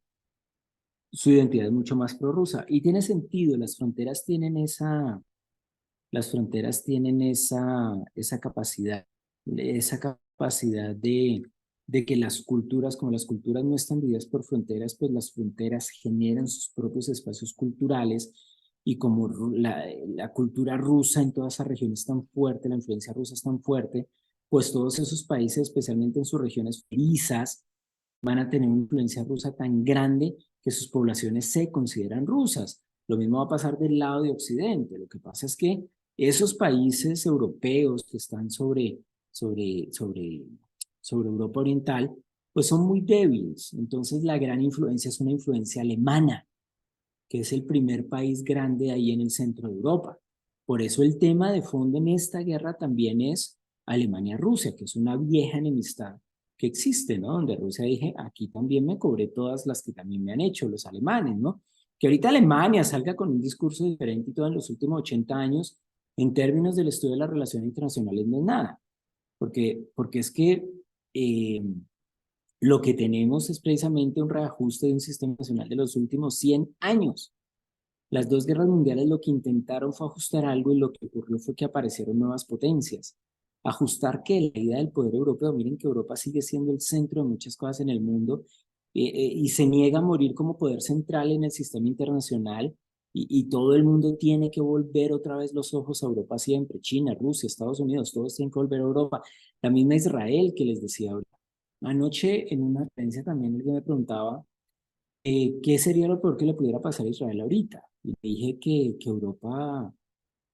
su identidad es mucho más prorrusa. Y tiene sentido, las fronteras tienen esa capacidad de que las culturas, como las culturas no están divididas por fronteras, pues las fronteras generan sus propios espacios culturales y como la cultura rusa en toda esa región es tan fuerte, la influencia rusa es tan fuerte, pues todos esos países, especialmente en sus regiones fronterizas, van a tener una influencia rusa tan grande que sus poblaciones se consideran rusas. Lo mismo va a pasar del lado de Occidente. Lo que pasa es que esos países europeos que están sobre Europa Oriental, pues son muy débiles. Entonces la gran influencia es una influencia alemana, que es el primer país grande ahí en el centro de Europa. Por eso el tema de fondo en esta guerra también es Alemania-Rusia, que es una vieja enemistad que existe, ¿no? Donde Rusia dije, aquí también me cobré todas las que también me han hecho los alemanes, ¿no? Que ahorita Alemania salga con un discurso diferente y todo en los últimos 80 años, en términos del estudio de las relaciones internacionales, no es nada. Porque es que lo que tenemos es precisamente un reajuste de un sistema nacional de los últimos 100 años. Las dos guerras mundiales lo que intentaron fue ajustar algo y lo que ocurrió fue que aparecieron nuevas potencias. Ajustar que la idea del poder europeo, miren que Europa sigue siendo el centro de muchas cosas en el mundo y se niega a morir como poder central en el sistema internacional y todo el mundo tiene que volver otra vez los ojos a Europa siempre. China, Rusia, Estados Unidos, todos tienen que volver a Europa. La misma Israel que les decía ahorita. Anoche en una conferencia también alguien me preguntaba ¿qué sería lo peor que le pudiera pasar a Israel ahorita? Y le dije que Europa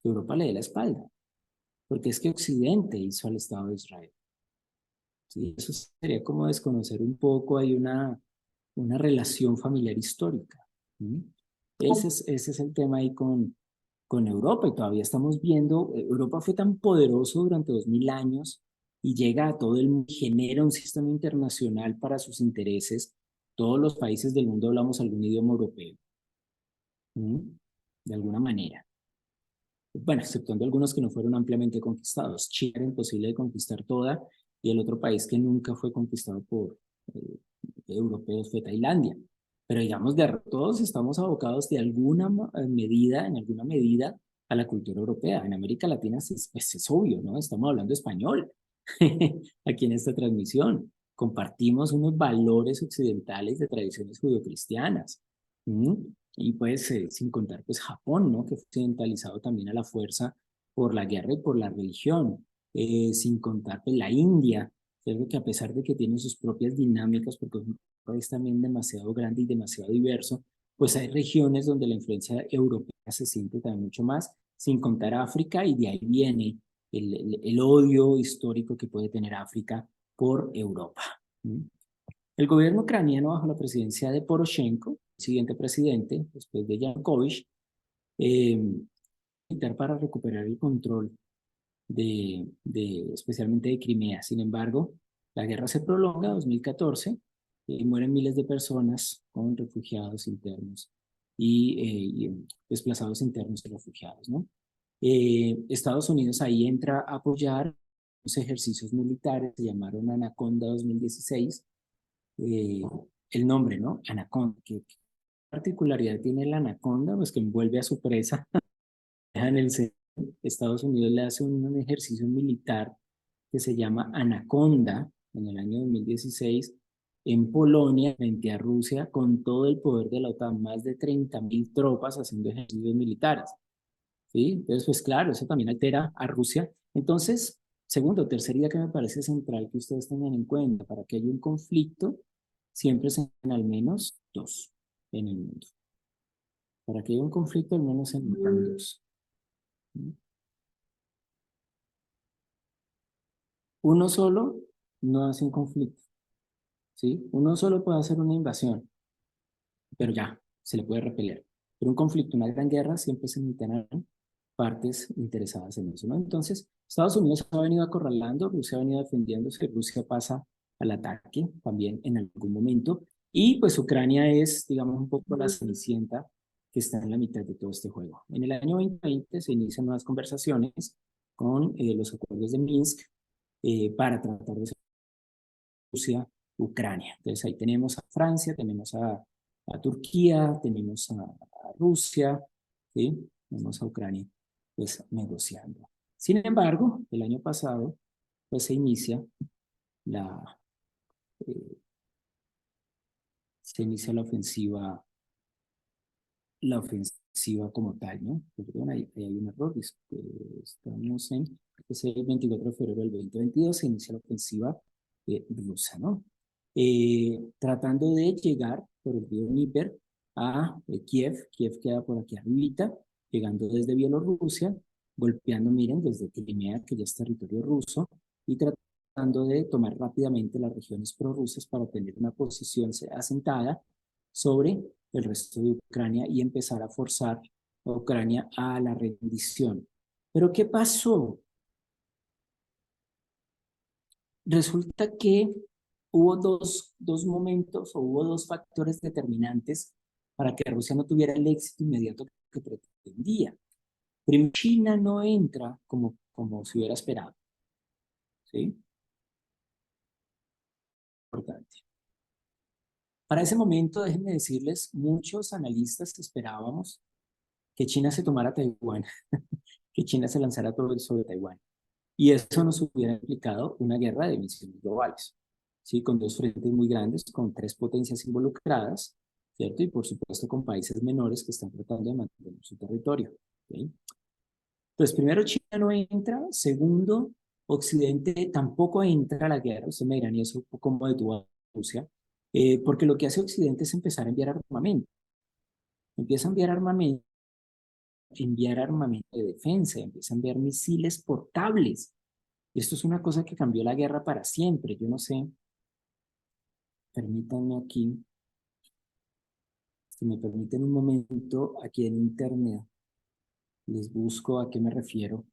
le dé la espalda, porque es que Occidente hizo al Estado de Israel. ¿Sí? Eso sería como desconocer un poco, hay una relación familiar histórica. ¿Mm? Ese es el tema ahí con Europa, y todavía estamos viendo, Europa fue tan poderoso durante 2000 años y llega a todo el mundo, genera un sistema internacional para sus intereses. Todos los países del mundo hablamos algún idioma europeo, ¿Mm? De alguna manera. Bueno, exceptuando algunos que no fueron ampliamente conquistados. China era imposible de conquistar toda, y el otro país que nunca fue conquistado por europeos fue Tailandia. Pero digamos, todos estamos abocados de alguna medida, en alguna medida, a la cultura europea. En América Latina pues es obvio, ¿no? Estamos hablando español aquí en esta transmisión. Compartimos unos valores occidentales de tradiciones judeocristianas. ¿Mm? Y pues, sin contar, pues Japón, ¿no? Que fue occidentalizado también a la fuerza por la guerra y por la religión. Sin contar, pues, la India, ¿cierto? Que a pesar de que tiene sus propias dinámicas, porque es un país también demasiado grande y demasiado diverso, pues hay regiones donde la influencia europea se siente también mucho más, sin contar África, y de ahí viene el odio histórico que puede tener África por Europa. ¿Mm? El gobierno ucraniano, bajo la presidencia de Poroshenko, el siguiente presidente, después de Yanukovych, para recuperar el control especialmente de Crimea. Sin embargo, la guerra se prolonga, 2014, mueren miles de personas con refugiados internos y desplazados internos y refugiados, ¿no? Estados Unidos ahí entra a apoyar los ejercicios militares, se llamaron Anaconda 2016, el nombre, ¿no? Anaconda. ¿Qué particularidad tiene la anaconda? Pues que envuelve a su presa en el centro. Estados Unidos le hace un ejercicio militar que se llama Anaconda en el año 2016 en Polonia frente a Rusia con todo el poder de la OTAN, más de 30.000 tropas haciendo ejercicios militares. ¿Sí? Entonces, pues claro, eso también altera a Rusia. Entonces, segundo o tercer idea que me parece central que ustedes tengan en cuenta: para que haya un conflicto, siempre se necesitan al menos dos en el mundo. Para que haya un conflicto, al menos se necesitan dos. Uno solo no hace un conflicto, ¿sí? Uno solo puede hacer una invasión, pero ya, se le puede repeler. Pero un conflicto, una gran guerra, siempre se necesitan partes interesadas en eso, ¿no? Entonces, Estados Unidos ha venido acorralando, Rusia ha venido defendiéndose, Rusia pasa al ataque también en algún momento, y pues Ucrania es, digamos, un poco la cenicienta que está en la mitad de todo este juego. En el año 2020 se inician nuevas conversaciones con los acuerdos de Minsk para tratar de Rusia, Ucrania. Entonces ahí tenemos a Francia, tenemos a Turquía, tenemos a Rusia, ¿sí? Tenemos a Ucrania, pues negociando. Sin embargo, el año pasado, pues se inicia la, eh, la ofensiva como tal, ¿no? Perdón, ahí hay un error, estamos en, es el 24 de febrero del 2022, se inicia la ofensiva rusa, ¿no? Tratando de llegar por el río Dnieper a Kiev. Kiev queda por aquí arribita, llegando desde Bielorrusia, golpeando, miren, desde Crimea, que ya es territorio ruso, y tratando de tomar rápidamente las regiones prorrusas para tener una posición asentada sobre el resto de Ucrania y empezar a forzar a Ucrania a la rendición. ¿Pero qué pasó? Resulta que hubo dos momentos, o hubo dos factores determinantes para que Rusia no tuviera el éxito inmediato que pretendía. Primero, China no entra como se hubiera esperado, ¿sí? Importante. Para ese momento, déjenme decirles, muchos analistas esperábamos que China se tomara Taiwán, que China se lanzara todo sobre Taiwán. Y eso nos hubiera implicado una guerra de misiones globales, ¿sí? Con dos frentes muy grandes, con tres potencias involucradas, ¿cierto? Y por supuesto con países menores que están tratando de mantener su territorio, ¿sí? Entonces, primero, China no entra. Segundo, Occidente tampoco entra a la guerra. Usted me dirán, ¿y eso cómo detuvo a Rusia? Porque lo que hace Occidente es empezar a enviar armamento. Empieza a enviar armamento de defensa, empieza a enviar misiles portables. Esto es una cosa que cambió la guerra para siempre. Yo no sé, permítanme aquí. Si me permiten un momento, aquí en internet les busco a qué me refiero.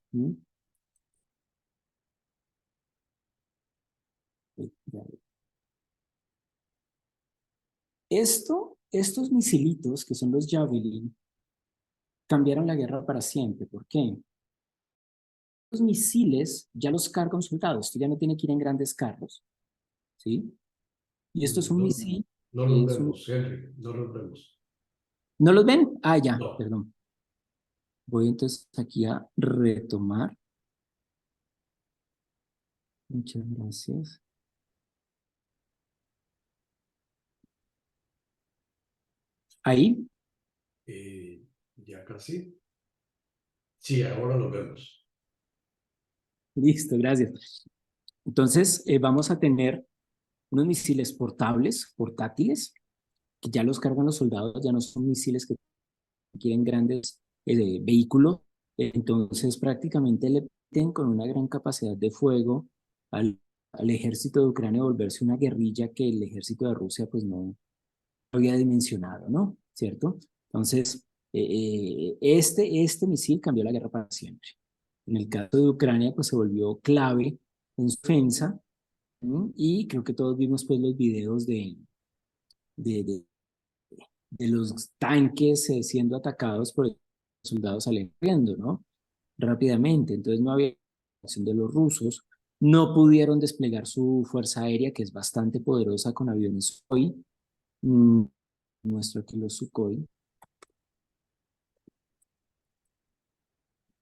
Estos misilitos, que son los Javelin, cambiaron la guerra para siempre. ¿Por qué? Los misiles ya los carga un soldado. Esto ya no tiene que ir en grandes carros, ¿sí? Y esto es un
No,
misil.
no los vemos, Henry, no los vemos.
¿No los ven? Ah, ya,
No.
perdón. Voy entonces aquí a retomar. Muchas gracias. Ahí.
Ya casi. Sí, ahora los vemos.
Listo, gracias. Entonces, vamos a tener unos misiles portátiles, que ya los cargan los soldados, ya no son misiles que quieren grandes vehículos. Entonces, prácticamente le piden con una gran capacidad de fuego al ejército de Ucrania volverse una guerrilla que el ejército de Rusia pues no había dimensionado, ¿no? ¿Cierto? Entonces, este misil cambió la guerra para siempre. En el caso de Ucrania, pues se volvió clave en su defensa, ¿no? Y creo que todos vimos pues los videos de, de, de los tanques siendo atacados por soldados saliendo, ¿no? Rápidamente. Entonces no había acción de los rusos. No pudieron desplegar su fuerza aérea, que es bastante poderosa con aviones Sukhoi. Muestro aquí los Sukhoi.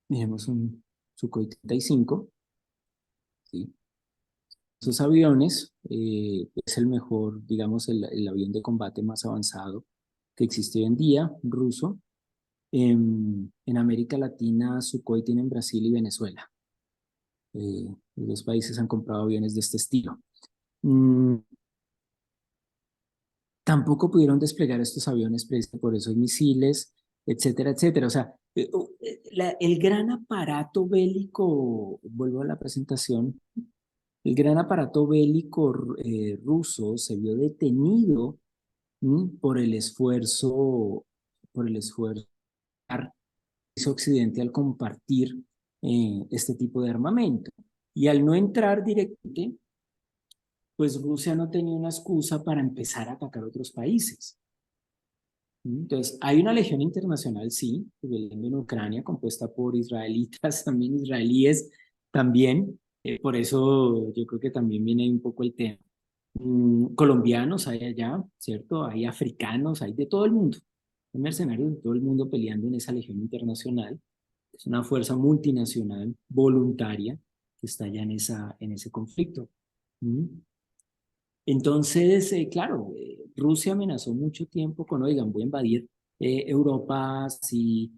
Miremos un Sukhoi 35. ¿Sí? Esos aviones es el mejor, digamos, el avión de combate más avanzado que existe hoy en día, ruso. En América Latina, Sukhoi tiene en Brasil y Venezuela. Los países han comprado aviones de este estilo. Tampoco pudieron desplegar estos aviones por esos misiles, etcétera, etcétera. O sea, el gran aparato bélico, vuelvo a la presentación, el gran aparato bélico ruso se vio detenido por el esfuerzo que hizo Occidente al compartir este tipo de armamento. Y al no entrar directamente, pues Rusia no tenía una excusa para empezar a atacar otros países. Entonces, hay una legión internacional, sí, peleando en Ucrania, compuesta por israelitas, también israelíes, también. Por eso yo creo que también viene un poco el tema. Colombianos hay allá, ¿cierto? Hay africanos, hay de todo el mundo. Hay mercenarios de todo el mundo peleando en esa legión internacional. Es una fuerza multinacional, voluntaria, que está allá en ese conflicto. ¿Mm? Entonces, claro, Rusia amenazó mucho tiempo con, oigan, voy a invadir Europa, si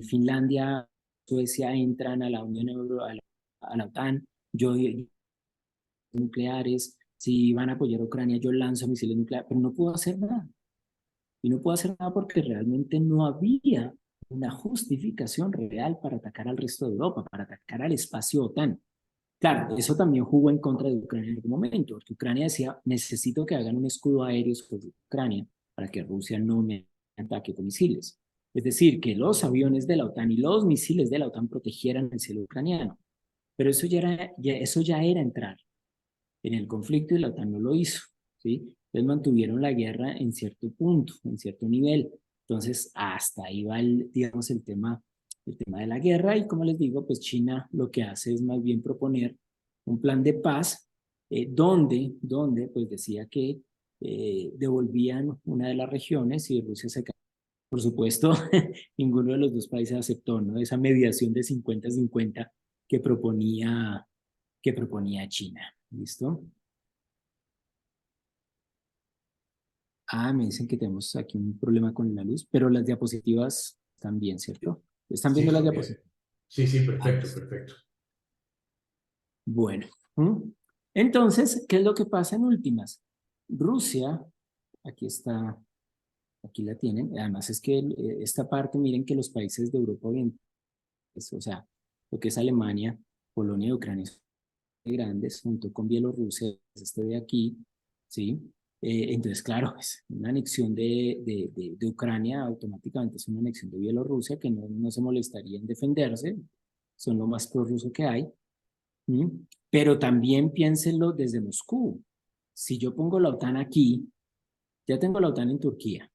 Finlandia, Suecia entran a la Unión Europea, a la OTAN, yo nucleares, si van a apoyar a Ucrania, yo lanzo misiles nucleares, pero no puedo hacer nada. Y no puedo hacer nada porque realmente no había una justificación real para atacar al resto de Europa, para atacar al espacio OTAN. Claro, eso también jugó en contra de Ucrania en algún momento, porque Ucrania decía, necesito que hagan un escudo aéreo sobre Ucrania para que Rusia no me ataque con misiles. Es decir, que los aviones de la OTAN y los misiles de la OTAN protegieran el cielo ucraniano. Pero eso ya era entrar en el conflicto y la OTAN no lo hizo, ¿sí? Entonces mantuvieron la guerra en cierto punto, en cierto nivel. Entonces, hasta ahí va, digamos, el tema de la guerra y como les digo, pues China lo que hace es más bien proponer un plan de paz donde pues decía que devolvían una de las regiones y Rusia se... Por supuesto, ninguno de los dos países aceptó, ¿no? Esa mediación de 50-50 que proponía China. ¿Listo? Ah, me dicen que tenemos aquí un problema con la luz, pero las diapositivas están bien, ¿cierto? ¿Están
Sí,
viendo las
está bien.
diapositivas?
Sí, sí,
Ah,
perfecto,
listo.
perfecto.
Bueno. Entonces, ¿qué es lo que pasa en últimas? Rusia, aquí está, aquí la tienen. Además es que esta parte, miren que los países de Europa Oriental, o sea, lo que es Alemania, Polonia y Ucrania son muy grandes, junto con Bielorrusia, este de aquí, ¿sí? Entonces, claro, pues, una anexión de Ucrania automáticamente es una anexión de Bielorrusia, que no se molestaría en defenderse, son lo más prorruso que hay. ¿Mm? Pero también piénsenlo desde Moscú. Si yo pongo la OTAN aquí, ya tengo la OTAN en Turquía.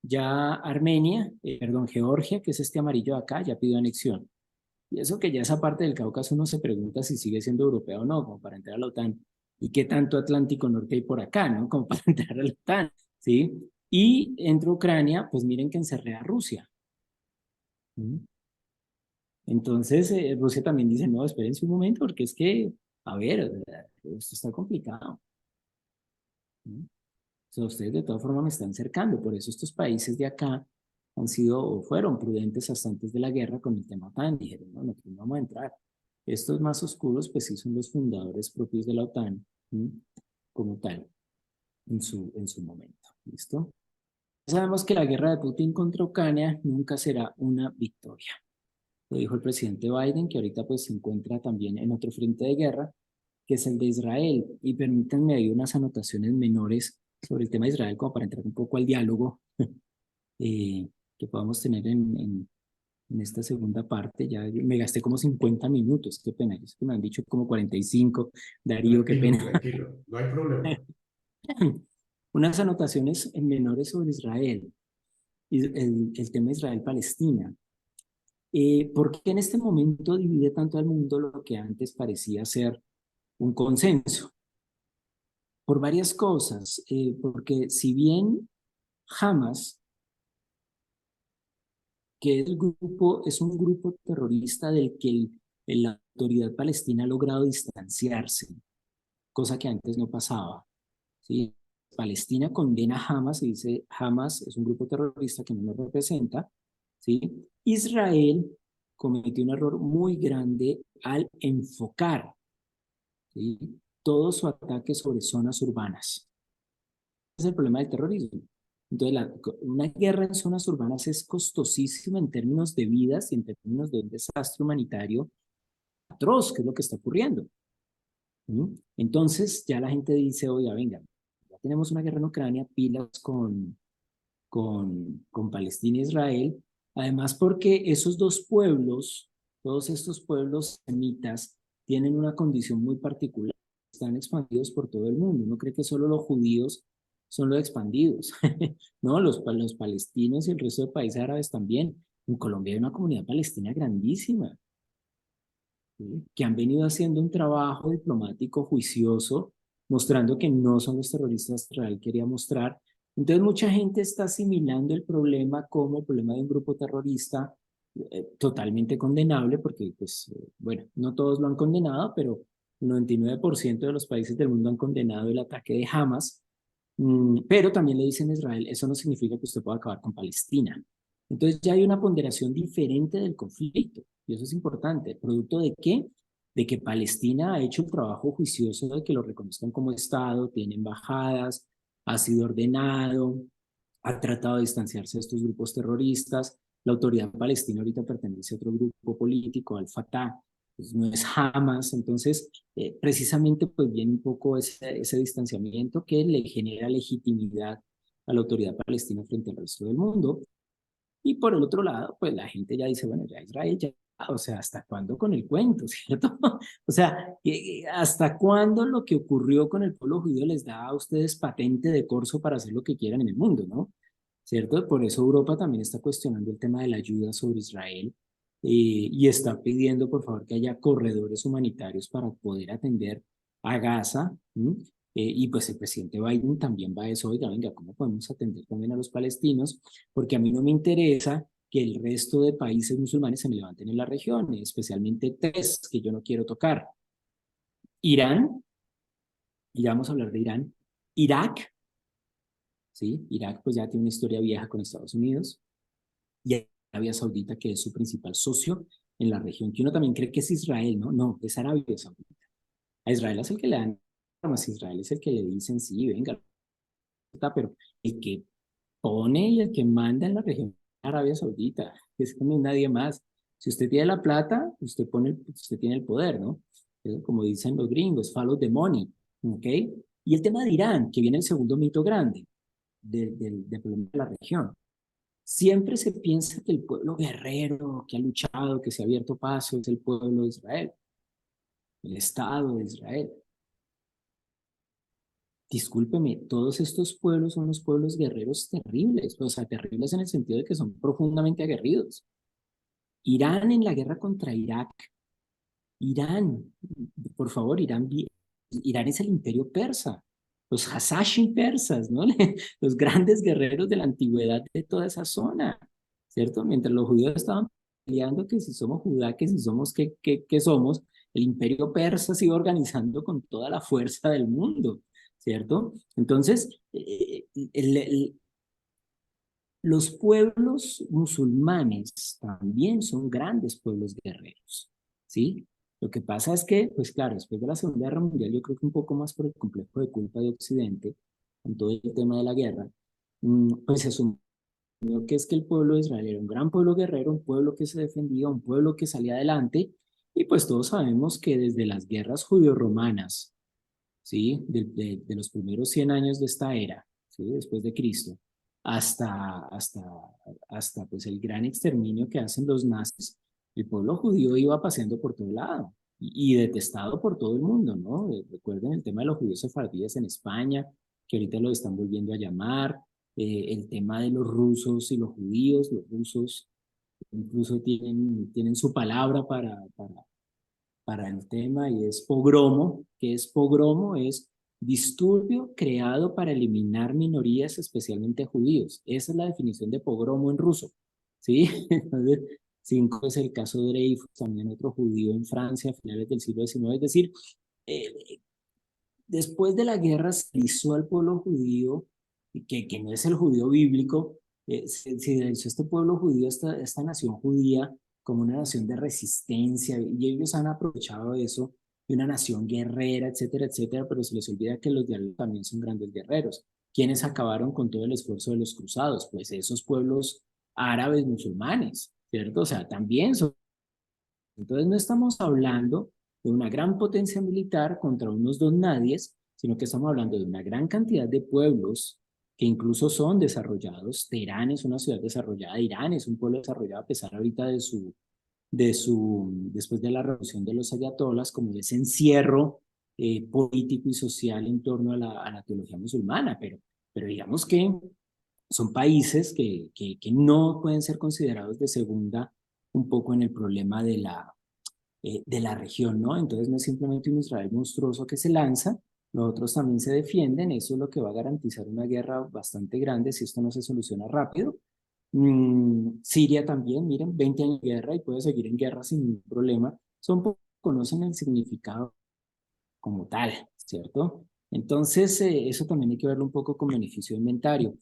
Ya Armenia, perdón, Georgia, que es este amarillo de acá, ya pidió anexión. Y eso que ya esa parte del Cáucaso uno se pregunta si sigue siendo europeo o no, como para entrar a la OTAN. ¿Y qué tanto Atlántico Norte hay por acá, no? Como para entrar a la OTAN, ¿sí? Y entre Ucrania, pues miren que encerré a Rusia. ¿Mm? Entonces, Rusia también dice, no, espérense un momento, porque es que, a ver, esto está complicado. ¿Mm? O sea, ustedes de todas formas me están cercando, por eso estos países de acá han sido o fueron prudentes hasta antes de la guerra con el tema OTAN. Dijeron, no, nosotros no vamos a entrar. Estos más oscuros, pues sí son los fundadores propios de la OTAN, ¿sí? Como tal, en su momento. ¿Listo? Sabemos que la guerra de Putin contra Ucrania nunca será una victoria. Lo dijo el presidente Biden, que ahorita pues se encuentra también en otro frente de guerra, que es el de Israel. Y permítanme ahí unas anotaciones menores sobre el tema de Israel, como para entrar un poco al diálogo que podamos tener en esta segunda parte. Ya me gasté como 50 minutos, qué pena. Yo sé que me han dicho como 45. Darío, qué
Tranquilo,
pena.
tranquilo, no hay problema.
Unas anotaciones menores sobre Israel, y el tema Israel-Palestina. ¿Por qué en este momento divide tanto al mundo lo que antes parecía ser un consenso? Por varias cosas, porque si bien Hamas, que es un grupo terrorista del que la autoridad palestina ha logrado distanciarse, cosa que antes no pasaba, ¿sí? Palestina condena a Hamas y dice Hamas es un grupo terrorista que no nos representa, ¿sí? Israel cometió un error muy grande al enfocar, ¿sí?, todo su ataque sobre zonas urbanas. Ese es el problema del terrorismo. Entonces, una guerra en zonas urbanas es costosísima en términos de vidas y en términos de un desastre humanitario atroz, que es lo que está ocurriendo. ¿Sí? Entonces, ya la gente dice, oiga, venga, ya tenemos una guerra en Ucrania, pilas con Palestina e Israel. Además, porque esos dos pueblos, todos estos pueblos semitas, tienen una condición muy particular. Están expandidos por todo el mundo. Uno cree que solo los judíos son los expandidos. No, los palestinos y el resto de países árabes también. En Colombia hay una comunidad palestina grandísima, ¿sí?, que han venido haciendo un trabajo diplomático juicioso, mostrando que no son los terroristas que Israel quería mostrar. Entonces mucha gente está asimilando el problema como el problema de un grupo terrorista totalmente condenable, porque pues, bueno, no todos lo han condenado, pero el 99% de los países del mundo han condenado el ataque de Hamas. Pero también le dicen a Israel, eso no significa que usted pueda acabar con Palestina. Entonces ya hay una ponderación diferente del conflicto, y eso es importante. ¿Producto de qué? De que Palestina ha hecho un trabajo juicioso de que lo reconozcan como Estado, tiene embajadas, ha sido ordenado, ha tratado de distanciarse de estos grupos terroristas. La autoridad palestina ahorita pertenece a otro grupo político, al Fatah, pues no es Hamas. Entonces, precisamente pues viene un poco ese distanciamiento que le genera legitimidad a la autoridad palestina frente al resto del mundo. Y por el otro lado, pues la gente ya dice, bueno, ya Israel, ya, o sea, ¿hasta cuándo con el cuento, cierto? O sea, ¿hasta cuándo lo que ocurrió con el pueblo judío les da a ustedes patente de corso para hacer lo que quieran en el mundo, ¿no? ¿Cierto? Por eso Europa también está cuestionando el tema de la ayuda sobre Israel, y está pidiendo, por favor, que haya corredores humanitarios para poder atender a Gaza. Y pues el presidente Biden también va a eso, oiga, venga, ¿cómo podemos atender también a los palestinos? Porque a mí no me interesa que el resto de países musulmanes se me levanten en la región, especialmente tres que yo no quiero tocar. Irán, y ya vamos a hablar de Irán. Irak, ¿sí? Irak pues ya tiene una historia vieja con Estados Unidos. Y Arabia Saudita, que es su principal socio en la región, que uno también cree que es Israel, ¿no? No, es Arabia Saudita. A Israel es el que le dan armas, Israel es el que le dicen, sí, venga, pero el que pone y el que manda en la región es Arabia Saudita, es como nadie más. Si usted tiene la plata, usted tiene el poder, ¿no? Eso, como dicen los gringos, follow the money, ¿ok? Y el tema de Irán, que viene el segundo mito grande del problema de la región. Siempre se piensa que el pueblo guerrero que ha luchado, que se ha abierto paso, es el pueblo de Israel, el Estado de Israel. Discúlpeme, todos estos pueblos son los pueblos guerreros terribles, o sea, terribles en el sentido de que son profundamente aguerridos. Irán en la guerra contra Irak, Irán, por favor, Irán es el imperio persa, los Hasashin persas, ¿no? Los grandes guerreros de la antigüedad de toda esa zona, ¿cierto? Mientras los judíos estaban peleando que si somos Judá, que si somos, ¿qué somos? El imperio persa se iba organizando con toda la fuerza del mundo, ¿cierto? Entonces, los pueblos musulmanes también son grandes pueblos guerreros, ¿sí? Lo que pasa es que, pues claro, después de la Segunda Guerra Mundial, yo creo que un poco más por el complejo de culpa de Occidente, con todo el tema de la guerra, pues se asumió que es que el pueblo de Israel era un gran pueblo guerrero, un pueblo que se defendía, un pueblo que salía adelante, y pues todos sabemos que desde las guerras judeo-romanas, ¿sí? De los primeros 100 años de esta era, ¿sí? Después de Cristo, hasta, hasta, hasta pues el gran exterminio que hacen los nazis, el pueblo judío iba paseando por todo lado y detestado por todo el mundo, ¿no? Recuerden el tema de los judíos sefardíes en España, que ahorita lo están volviendo a llamar, el tema de los rusos y los rusos incluso tienen su palabra para el tema y es pogromo. ¿Qué es pogromo? Es disturbio creado para eliminar minorías, especialmente judíos. Esa es la definición de pogromo en ruso, ¿sí? Entonces, cinco es el caso de Dreyfus, también otro judío en Francia a finales del siglo XIX. Es decir, eh, después de la guerra se hizo al pueblo judío, que no es el judío bíblico, se hizo este pueblo judío, esta nación judía, como una nación de resistencia, y ellos han aprovechado eso, de una nación guerrera, etcétera, etcétera, pero se les olvida que los diálogos también son grandes guerreros. ¿Quiénes acabaron con todo el esfuerzo de los cruzados? Pues esos pueblos árabes musulmanes, ¿cierto? O sea, también son. Entonces no estamos hablando de una gran potencia militar contra unos dos nadies, sino que estamos hablando de una gran cantidad de pueblos que incluso son desarrollados. Teherán es una ciudad desarrollada, Irán es un pueblo desarrollado a pesar ahorita después de la revolución de los ayatolas, como ese encierro político y social en torno a la teología musulmana, pero digamos que son países que no pueden ser considerados de segunda un poco en el problema de la región, ¿no? Entonces no es simplemente un Israel monstruoso que se lanza, los otros también se defienden, eso es lo que va a garantizar una guerra bastante grande si esto no se soluciona rápido. Siria también, miren, 20 años de guerra y puede seguir en guerra sin ningún problema. Son pocos que conocen el significado como tal, ¿cierto? Entonces, eso también hay que verlo un poco con beneficio de inventario.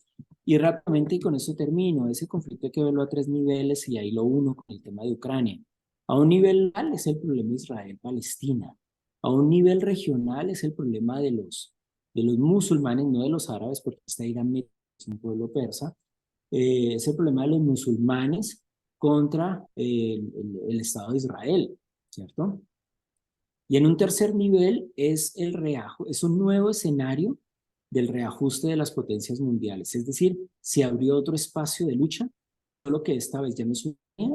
Y rápidamente, y con eso termino, ese conflicto hay que verlo a tres niveles y ahí lo uno con el tema de Ucrania. A un nivel local es el problema Israel-Palestina. A un nivel regional es el problema de los musulmanes, no de los árabes, porque está Irán es un pueblo persa. Es el problema de los musulmanes contra el Estado de Israel, ¿cierto? Y en un tercer nivel es un nuevo escenario del reajuste de las potencias mundiales. Es decir, se abrió otro espacio de lucha, solo que esta vez ya no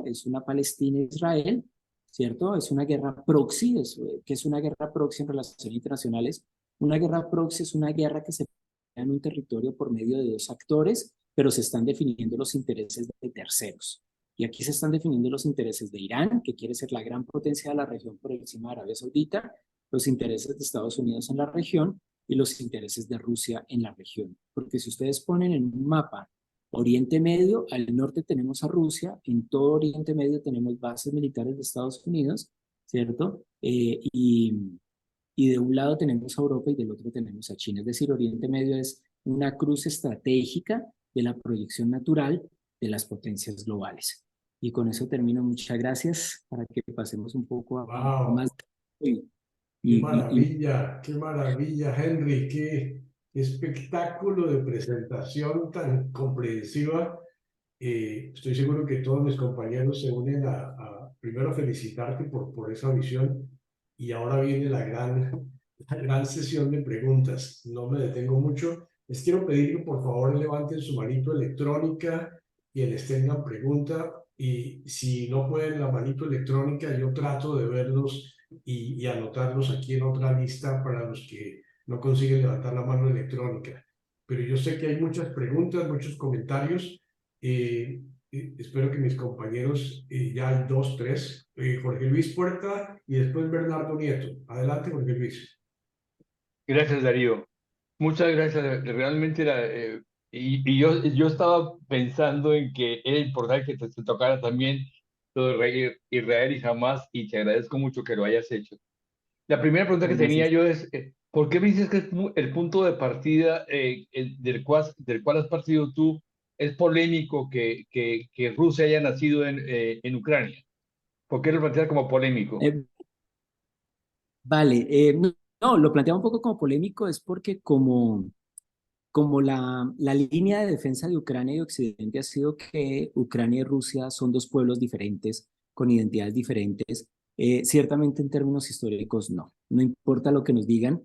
es una Palestina-Israel, ¿cierto? Es una guerra proxy, que es una guerra proxy en relaciones internacionales. Una guerra proxy es una guerra que se da en un territorio por medio de dos actores, pero se están definiendo los intereses de terceros. Y aquí se están definiendo los intereses de Irán, que quiere ser la gran potencia de la región por encima de Arabia Saudita, los intereses de Estados Unidos en la región y los intereses de Rusia en la región. Porque si ustedes ponen en un mapa Oriente Medio, al norte tenemos a Rusia, en todo Oriente Medio tenemos bases militares de Estados Unidos, ¿cierto? Y de un lado tenemos a Europa y del otro tenemos a China. Es decir, Oriente Medio es una cruz estratégica de la proyección natural de las potencias globales. Y con eso termino. Muchas gracias para que pasemos un poco a más.
Wow, qué maravilla, Henry, qué espectáculo de presentación tan comprensiva. Estoy seguro que todos mis compañeros se unen a primero felicitarte por esa visión y ahora viene gran sesión de preguntas. No me detengo mucho. Les quiero pedir que por favor levanten su manito electrónica, quienes tengan pregunta, y si no pueden la manito electrónica, yo trato de verlos y anotarlos aquí en otra lista para los que no consiguen levantar la mano electrónica. Pero yo sé que hay muchas preguntas, muchos comentarios. Espero que mis compañeros, ya hay dos, tres, Jorge Luis Puerta y después Bernardo Nieto. Adelante, Jorge Luis.
Gracias, Darío. Muchas gracias. Realmente yo estaba pensando en que era importante que te tocara también lo de Israel y Hamas, y te agradezco mucho que lo hayas hecho. La primera pregunta que tenía
Gracias.
yo es, ¿por qué me dices que el punto de partida del cual has partido tú es polémico que Rusia haya nacido en Ucrania? ¿Por qué lo planteas como polémico?
Eh, vale, no, no, lo planteaba un poco como polémico, es porque como la línea de defensa de Ucrania y Occidente ha sido que Ucrania y Rusia son dos pueblos diferentes, con identidades diferentes, ciertamente en términos históricos no importa lo que nos digan,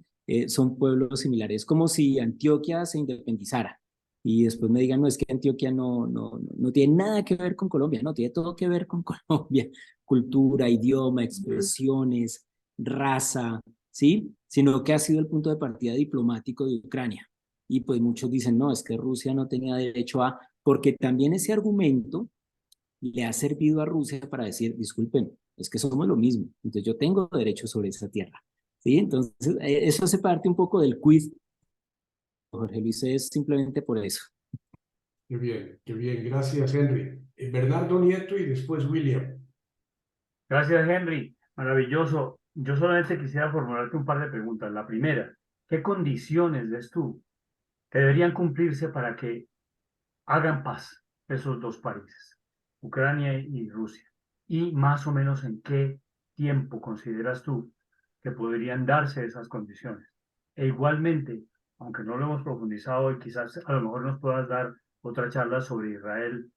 son pueblos similares, como si Antioquia se independizara y después me digan, no, es que Antioquia no tiene nada que ver con Colombia, no, tiene todo que ver con Colombia, cultura, idioma, expresiones, raza, ¿sí? Sino que ha sido el punto de partida diplomático de Ucrania. Y pues muchos dicen, no, es que Rusia no tenía derecho a, porque también ese argumento le ha servido a Rusia para decir, disculpen, es que somos lo mismo, entonces yo tengo derecho sobre esa tierra. ¿Sí? Entonces, eso hace parte un poco del quiz, Jorge Luis, es simplemente por eso.
Qué bien, gracias, Henry. Bernardo Nieto y después William.
Gracias, Henry. Maravilloso. Yo solamente quisiera formularte un par de preguntas. La primera, ¿qué condiciones ves tú que deberían cumplirse para que hagan paz esos dos países, Ucrania y Rusia? Y más o menos en qué tiempo consideras tú que podrían darse esas condiciones. E igualmente, aunque no lo hemos profundizado y quizás a lo mejor nos puedas dar otra charla sobre Israel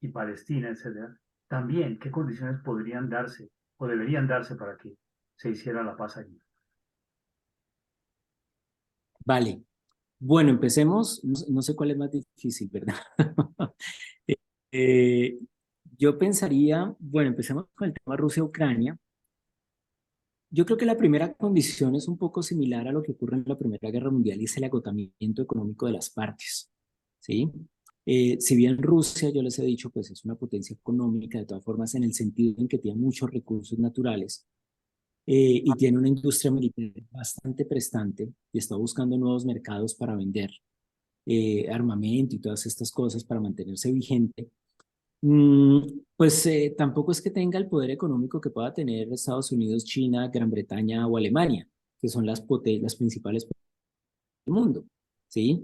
y Palestina, etcétera, también qué condiciones podrían darse o deberían darse para que se hiciera la paz allí.
Vale, bueno, empecemos, no sé cuál es más difícil, ¿verdad? Eh, yo pensaría, bueno, empecemos con el tema Rusia-Ucrania. Yo creo que la primera condición es un poco similar a lo que ocurre en la Primera Guerra Mundial y es el agotamiento económico de las partes, ¿sí? Si bien Rusia, yo les he dicho, pues es una potencia económica, de todas formas, en el sentido en que tiene muchos recursos naturales y tiene una industria militar bastante prestante y está buscando nuevos mercados para vender armamento y todas estas cosas para mantenerse vigente. Pues tampoco es que tenga el poder económico que pueda tener Estados Unidos, China, Gran Bretaña o Alemania, que son las principales del mundo, ¿sí?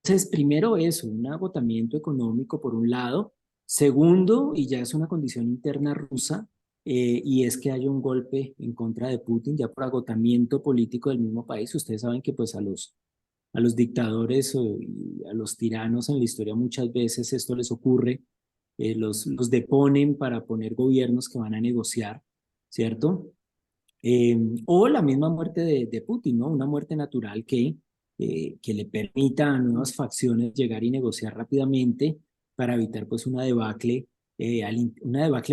Entonces, primero eso, un agotamiento económico por un lado. Segundo, y ya es una condición interna rusa, y es que haya un golpe en contra de Putin, ya por agotamiento político del mismo país. Ustedes saben que pues a los dictadores y a los tiranos en la historia muchas veces esto les ocurre, los deponen para poner gobiernos que van a negociar, ¿cierto? O la misma muerte de Putin, ¿no? Una muerte natural que le permita a nuevas facciones llegar y negociar rápidamente para evitar pues una debacle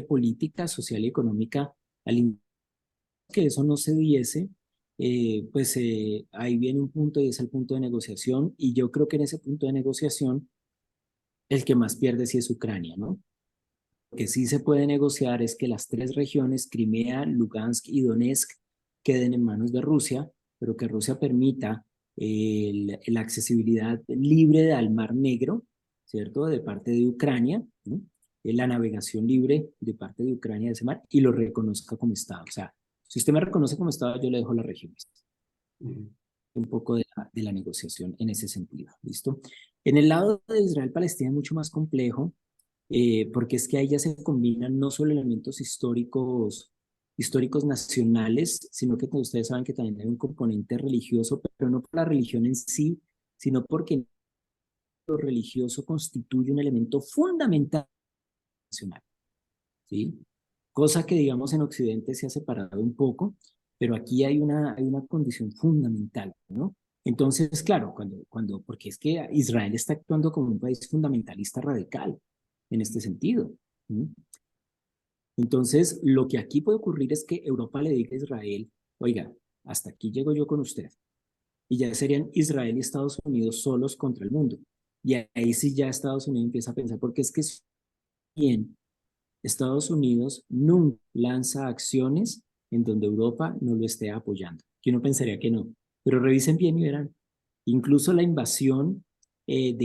política, social y económica que eso no se diese, pues ahí viene un punto y es el punto de negociación y yo creo que en ese punto de negociación el que más pierde sí es Ucrania, ¿no? Lo que sí se puede negociar es que las tres regiones, Crimea, Lugansk y Donetsk, queden en manos de Rusia, pero que Rusia permita la accesibilidad libre al Mar Negro, ¿cierto? De parte de Ucrania, ¿no? La navegación libre de parte de Ucrania de ese mar y lo reconozca como Estado. O sea, si usted me reconoce como Estado, yo le dejo las regiones. Un poco de la negociación en ese sentido, ¿listo? En el lado de Israel-Palestina es mucho más complejo porque es que ahí ya se combinan no solo elementos históricos nacionales, sino que ustedes saben que también hay un componente religioso, pero no por la religión en sí, sino porque lo religioso constituye un elemento fundamental nacional, ¿sí? Cosa que, digamos, en Occidente se ha separado un poco. Pero aquí hay una condición fundamental, ¿no? Entonces, claro, porque es que Israel está actuando como un país fundamentalista radical en este sentido. ¿Mm? Entonces, lo que aquí puede ocurrir es que Europa le diga a Israel, oiga, hasta aquí llego yo con usted. Y ya serían Israel y Estados Unidos solos contra el mundo. Y ahí sí ya Estados Unidos empieza a pensar, porque es que si bien Estados Unidos nunca lanza acciones en donde Europa no lo esté apoyando. Que uno pensaría que no, pero revisen bien y verán. Incluso la invasión de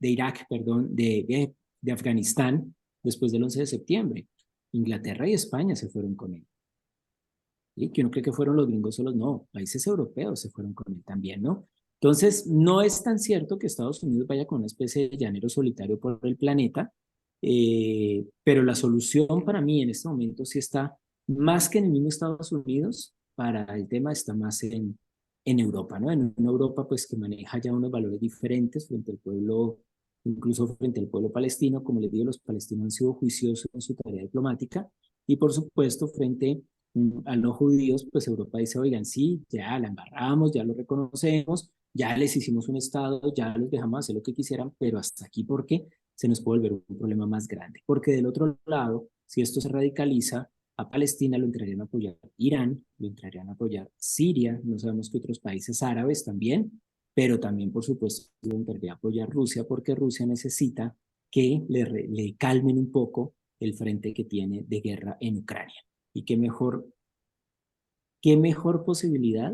Irak, perdón, de Afganistán, después del 11 de septiembre. Inglaterra y España se fueron con él. ¿Sí? Que uno cree que fueron los gringos solos, no, países europeos se fueron con él también, ¿no? Entonces, no es tan cierto que Estados Unidos vaya con una especie de llanero solitario por el planeta, pero la solución para mí en este momento sí está más que en el mismo Estados Unidos, para el tema está más en Europa, ¿no? En una Europa pues que maneja ya unos valores diferentes frente al pueblo, incluso frente al pueblo palestino. Como les digo, los palestinos han sido juiciosos en su tarea diplomática, y por supuesto frente a los judíos, pues Europa dice, oigan, sí, ya la embarramos, ya lo reconocemos, ya les hicimos un Estado, ya los dejamos hacer lo que quisieran, pero hasta aquí, porque se nos puede volver un problema más grande. Porque del otro lado, si esto se radicaliza, a Palestina lo entrarían a apoyar Irán, lo entrarían a apoyar Siria, no sabemos que otros países árabes también, pero también, por supuesto, lo entraría a apoyar Rusia, porque Rusia necesita que le calmen un poco el frente que tiene de guerra en Ucrania. Y qué mejor posibilidad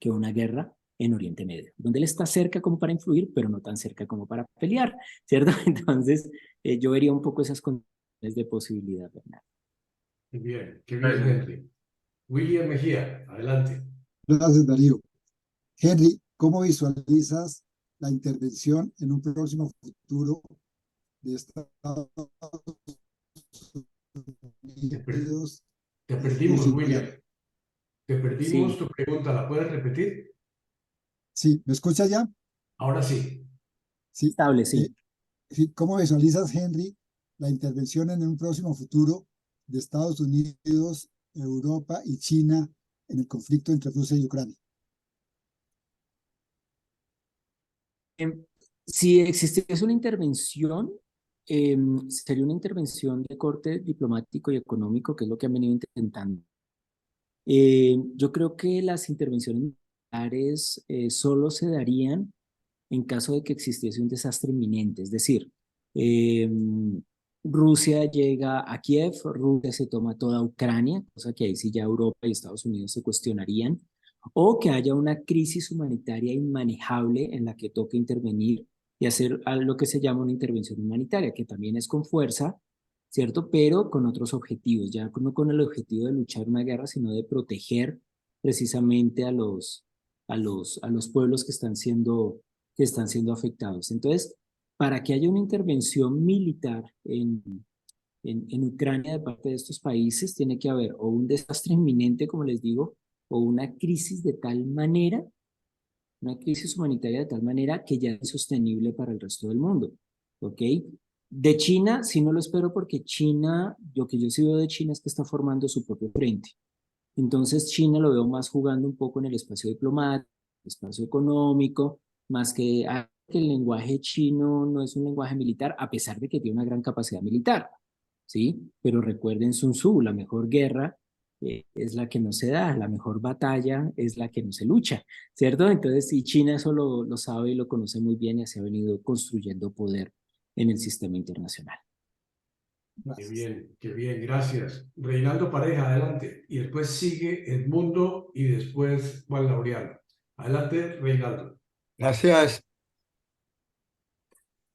que una guerra en Oriente Medio, donde él está cerca como para influir, pero no tan cerca como para pelear, ¿cierto? Entonces, yo vería un poco esas condiciones de posibilidad, Bernardo.
Qué bien, Henry. William Mejía, adelante.
Gracias, Darío. Henry, ¿cómo visualizas la intervención en un próximo futuro de Estados Unidos
Te
en
perdimos, William.
Ucrania?
Te perdimos
Sí.
tu pregunta. ¿La puedes repetir?
Sí, ¿me escuchas ya?
Ahora sí.
Sí.
Estable, sí.
Sí, ¿cómo visualizas, Henry, la intervención en un próximo futuro de Estados Unidos, Europa y China en el conflicto entre Rusia y Ucrania?
Si existiese una intervención, sería una intervención de corte diplomático y económico, que es lo que han venido intentando. Yo creo que las intervenciones militares solo se darían en caso de que existiese un desastre inminente. Es decir, eh, Rusia llega a Kiev, Rusia se toma toda Ucrania, cosa que ahí sí ya Europa y Estados Unidos se cuestionarían, o que haya una crisis humanitaria inmanejable en la que toque intervenir y hacer lo que se llama una intervención humanitaria, que también es con fuerza, ¿cierto? Pero con otros objetivos, ya no con el objetivo de luchar una guerra, sino de proteger precisamente a los pueblos que están siendo afectados. Entonces, para que haya una intervención militar en Ucrania de parte de estos países, tiene que haber o un desastre inminente, como les digo, o una crisis de tal manera, una crisis humanitaria de tal manera que ya es insostenible para el resto del mundo. ¿Ok? De China, sí no lo espero, porque China, lo que yo sí veo de China es que está formando su propio frente. Entonces China lo veo más jugando un poco en el espacio diplomático, espacio económico, más que el lenguaje chino no es un lenguaje militar, a pesar de que tiene una gran capacidad militar, ¿sí? Pero recuerden Sun Tzu, la mejor guerra es la que no se da, la mejor batalla es la que no se lucha, ¿cierto? Entonces, y China eso lo sabe y lo conoce muy bien, y así ha venido construyendo poder en el sistema internacional.
Gracias.
Qué bien, gracias. Reinaldo Pareja, adelante. Y después sigue Edmundo y después Juan Laureano. Adelante, Reinaldo.
Gracias,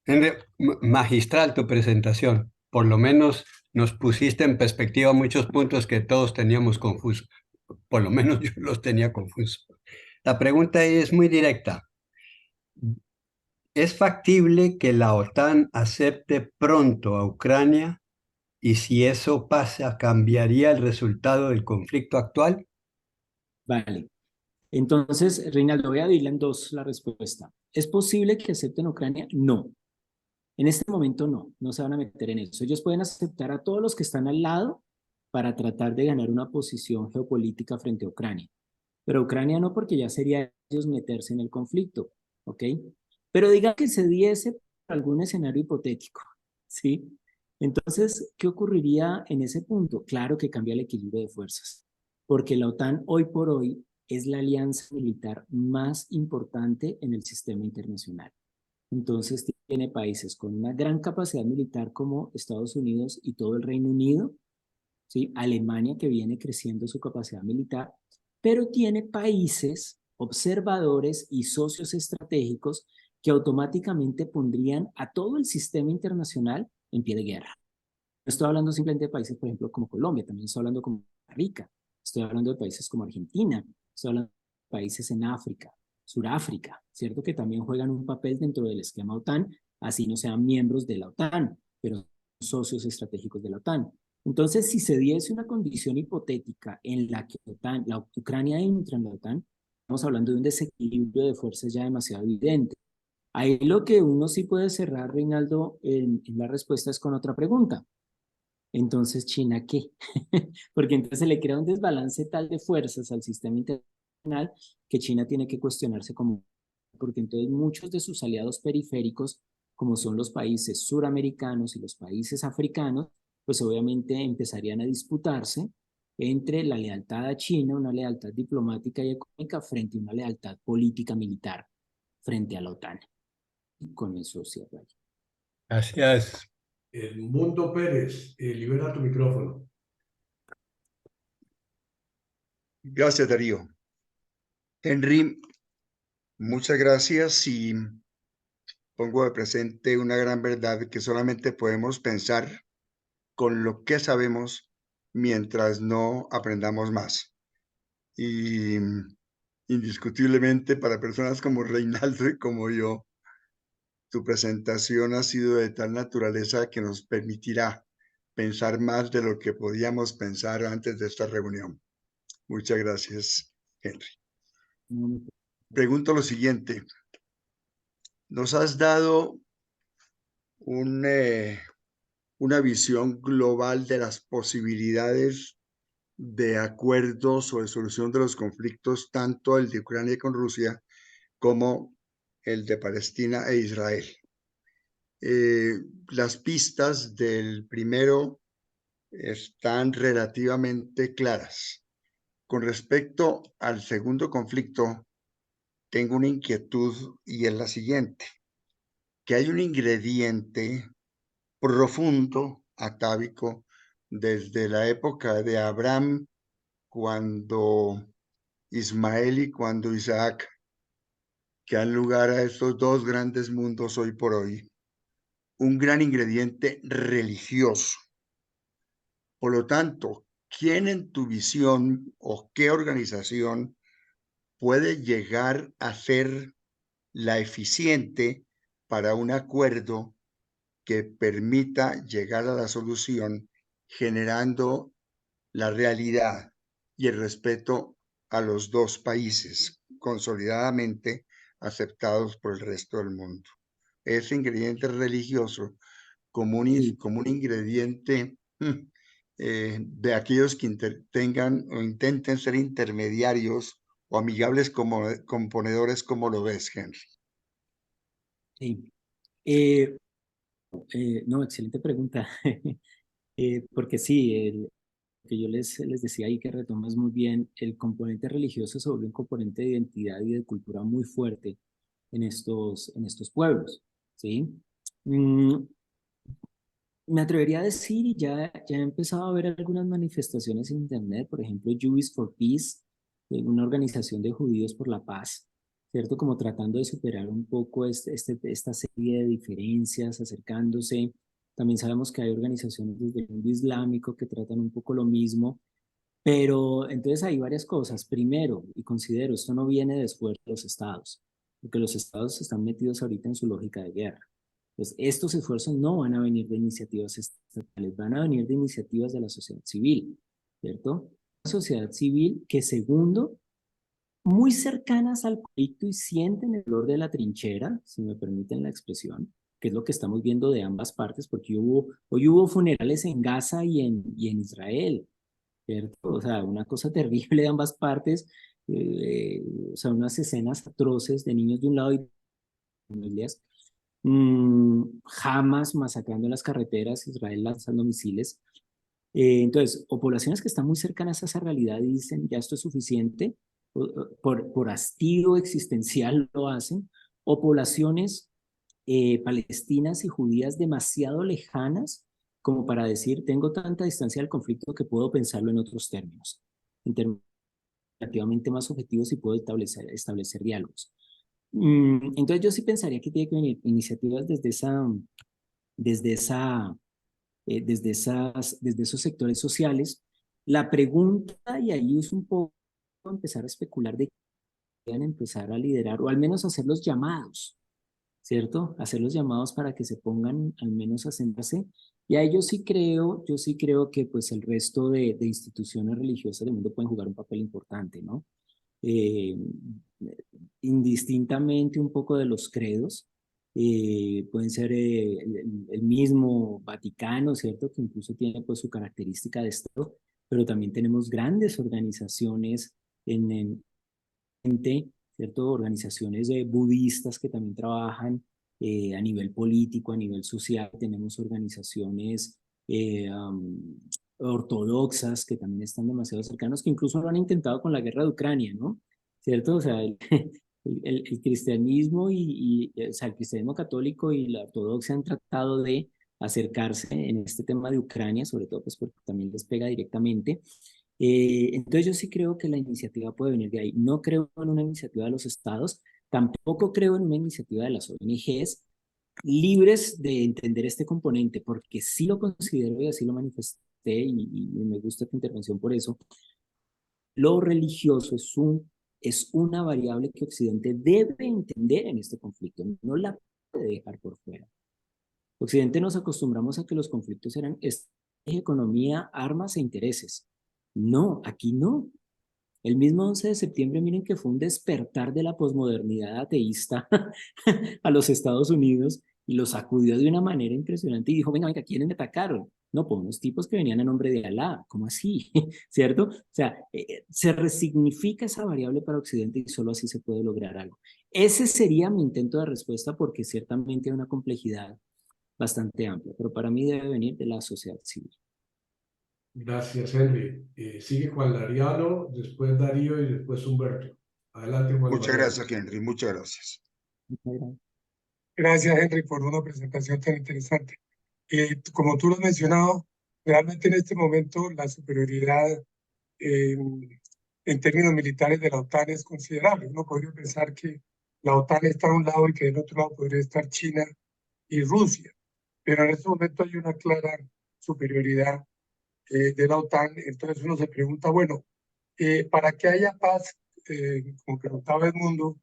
Henry. Magistral tu presentación. Por lo menos nos pusiste en perspectiva muchos puntos que todos teníamos confusos. Por lo menos yo los tenía confusos. La pregunta es muy directa. ¿Es factible que la OTAN acepte pronto a Ucrania? Y si eso pasa, ¿cambiaría el resultado del conflicto actual?
Vale. Entonces, Reinaldo, voy a dividirla en dos la respuesta. ¿Es posible que acepten Ucrania? No. En este momento no se van a meter en eso. Ellos pueden aceptar a todos los que están al lado, para tratar de ganar una posición geopolítica frente a Ucrania. Pero Ucrania no, porque ya sería ellos meterse en el conflicto, ¿ok? Pero diga que se diese algún escenario hipotético, ¿sí? Entonces, ¿qué ocurriría en ese punto? Claro que cambia el equilibrio de fuerzas, porque la OTAN hoy por hoy es la alianza militar más importante en el sistema internacional. Entonces, tiene países con una gran capacidad militar como Estados Unidos y todo el Reino Unido, ¿sí? Alemania, que viene creciendo su capacidad militar, pero tiene países observadores y socios estratégicos que automáticamente pondrían a todo el sistema internacional en pie de guerra. No estoy hablando simplemente de países, por ejemplo, como Colombia, también estoy hablando como Costa Rica, estoy hablando de países como Argentina, estoy hablando de países en África, Suráfrica, ¿cierto? Que también juegan un papel dentro del esquema OTAN, así no sean miembros de la OTAN, pero socios estratégicos de la OTAN. Entonces, si se diese una condición hipotética en la que la Ucrania entra en la OTAN, estamos hablando de un desequilibrio de fuerzas ya demasiado evidente. Ahí lo que uno sí puede cerrar, Reinaldo, en la respuesta es con otra pregunta. Entonces, ¿China qué? Porque entonces se le crea un desbalance tal de fuerzas al sistema internacional que China tiene que cuestionarse como, porque entonces muchos de sus aliados periféricos, como son los países suramericanos y los países africanos, pues obviamente empezarían a disputarse entre la lealtad a China, una lealtad diplomática y económica, frente a una lealtad política militar frente a la OTAN. Y con eso cierro.
Gracias.
El Mundo Pérez, libera tu micrófono.
Gracias, Darío. Henry, muchas gracias y pongo de presente una gran verdad que solamente podemos pensar con lo que sabemos mientras no aprendamos más. Y indiscutiblemente para personas como Reinaldo y como yo, tu presentación ha sido de tal naturaleza que nos permitirá pensar más de lo que podíamos pensar antes de esta reunión. Muchas gracias, Henry. Pregunto lo siguiente. Nos has dado una visión global de las posibilidades de acuerdos o de solución de los conflictos, tanto el de Ucrania con Rusia como el de Palestina e Israel. Las pistas del primero están relativamente claras. Con respecto al segundo conflicto, tengo una inquietud y es la siguiente, que hay un ingrediente profundo, atávico, desde la época de Abraham, cuando Ismael y cuando Isaac, que dan lugar a estos dos grandes mundos hoy por hoy, un gran ingrediente religioso. Por lo tanto, ¿quién en tu visión o qué organización puede llegar a ser la eficiente para un acuerdo que permita llegar a la solución generando la realidad y el respeto a los dos países consolidadamente aceptados por el resto del mundo? Ese ingrediente religioso como un ingrediente de aquellos que tengan o intenten ser intermediarios o amigables como componedores, ¿cómo lo ves, Henry?
Sí. No, excelente pregunta. Porque sí, lo que yo les decía ahí que retomas muy bien, el componente religioso se vuelve un componente de identidad y de cultura muy fuerte en estos pueblos, ¿sí? Me atrevería a decir, y ya he empezado a ver algunas manifestaciones en internet, por ejemplo, Jews for Peace, una organización de judíos por la paz, ¿cierto? Como tratando de superar un poco esta serie de diferencias, acercándose. También sabemos que hay organizaciones del mundo islámico que tratan un poco lo mismo, pero entonces hay varias cosas. Primero, y considero, esto no viene después de los estados, porque los estados están metidos ahorita en su lógica de guerra. Pues estos esfuerzos no van a venir de iniciativas estatales, van a venir de iniciativas de la sociedad civil, ¿cierto? La sociedad civil que, segundo, muy cercanas al conflicto y sienten el dolor de la trinchera, si me permiten la expresión, que es lo que estamos viendo de ambas partes, porque hoy hubo funerales en Gaza y en Israel, ¿cierto? O sea, una cosa terrible de ambas partes, o sea, unas escenas atroces de niños de un lado y familias, Hamas masacrando las carreteras, Israel lanzando misiles. Entonces, o poblaciones que están muy cercanas a esa realidad y dicen, ya esto es suficiente, por hastío existencial lo hacen, o poblaciones palestinas y judías demasiado lejanas como para decir, tengo tanta distancia del conflicto que puedo pensarlo en otros términos, en términos relativamente más objetivos y puedo establecer diálogos. Entonces yo sí pensaría que tiene que venir iniciativas desde esa, desde esos sectores sociales. La pregunta, y ahí es un poco empezar a especular de que puedan empezar a liderar, o al menos hacer los llamados, ¿cierto? Hacer los llamados para que se pongan al menos a sentarse. Y ahí yo sí creo que pues el resto de instituciones religiosas del mundo pueden jugar un papel importante, ¿no? Eh, Indistintamente un poco de los credos, pueden ser el mismo Vaticano, ¿cierto? Que incluso tiene pues su característica de esto, pero también tenemos grandes organizaciones en ¿cierto? Organizaciones budistas que también trabajan a nivel político, a nivel social. Tenemos organizaciones ortodoxas que también están demasiado cercanos, que incluso lo han intentado con la guerra de Ucrania, ¿no? ¿Cierto? O sea, el cristianismo o sea, el cristianismo católico y la ortodoxia han tratado de acercarse en este tema de Ucrania, sobre todo pues porque también les pega directamente. Entonces yo sí creo que la iniciativa puede venir de ahí. No creo en una iniciativa de los estados, tampoco creo en una iniciativa de las ONGs libres de entender este componente, porque sí lo considero y así lo manifesté y me gusta tu intervención por eso. Lo religioso es una variable que Occidente debe entender en este conflicto, no la puede dejar por fuera. Occidente nos acostumbramos a que los conflictos eran economía, armas e intereses. No, aquí no. El mismo 11 de septiembre, miren que fue un despertar de la posmodernidad ateísta a los Estados Unidos y los sacudió de una manera impresionante y dijo, venga, venga, ¿quiénes me atacaron? No, pues unos tipos que venían en nombre de Alá, ¿cómo así? ¿Cierto? O sea, se resignifica esa variable para Occidente y solo así se puede lograr algo. Ese sería mi intento de respuesta porque ciertamente hay una complejidad bastante amplia, pero para mí debe venir de la sociedad civil.
Gracias, Henry. Sigue Juan Lariano, después Darío y después Humberto. Adelante, Juan
Muchas
Lariano.
gracias, Henry. Muchas gracias.
Gracias, Henry, por una presentación tan interesante. Como tú lo has mencionado, realmente en este momento la superioridad eh, en términos militares de la OTAN es considerable. Uno podría pensar que la OTAN está a un lado y que del otro lado podría estar China y Rusia, pero en este momento hay una clara superioridad de la OTAN. Entonces uno se pregunta, bueno, para que haya paz, como preguntaba Edmundo,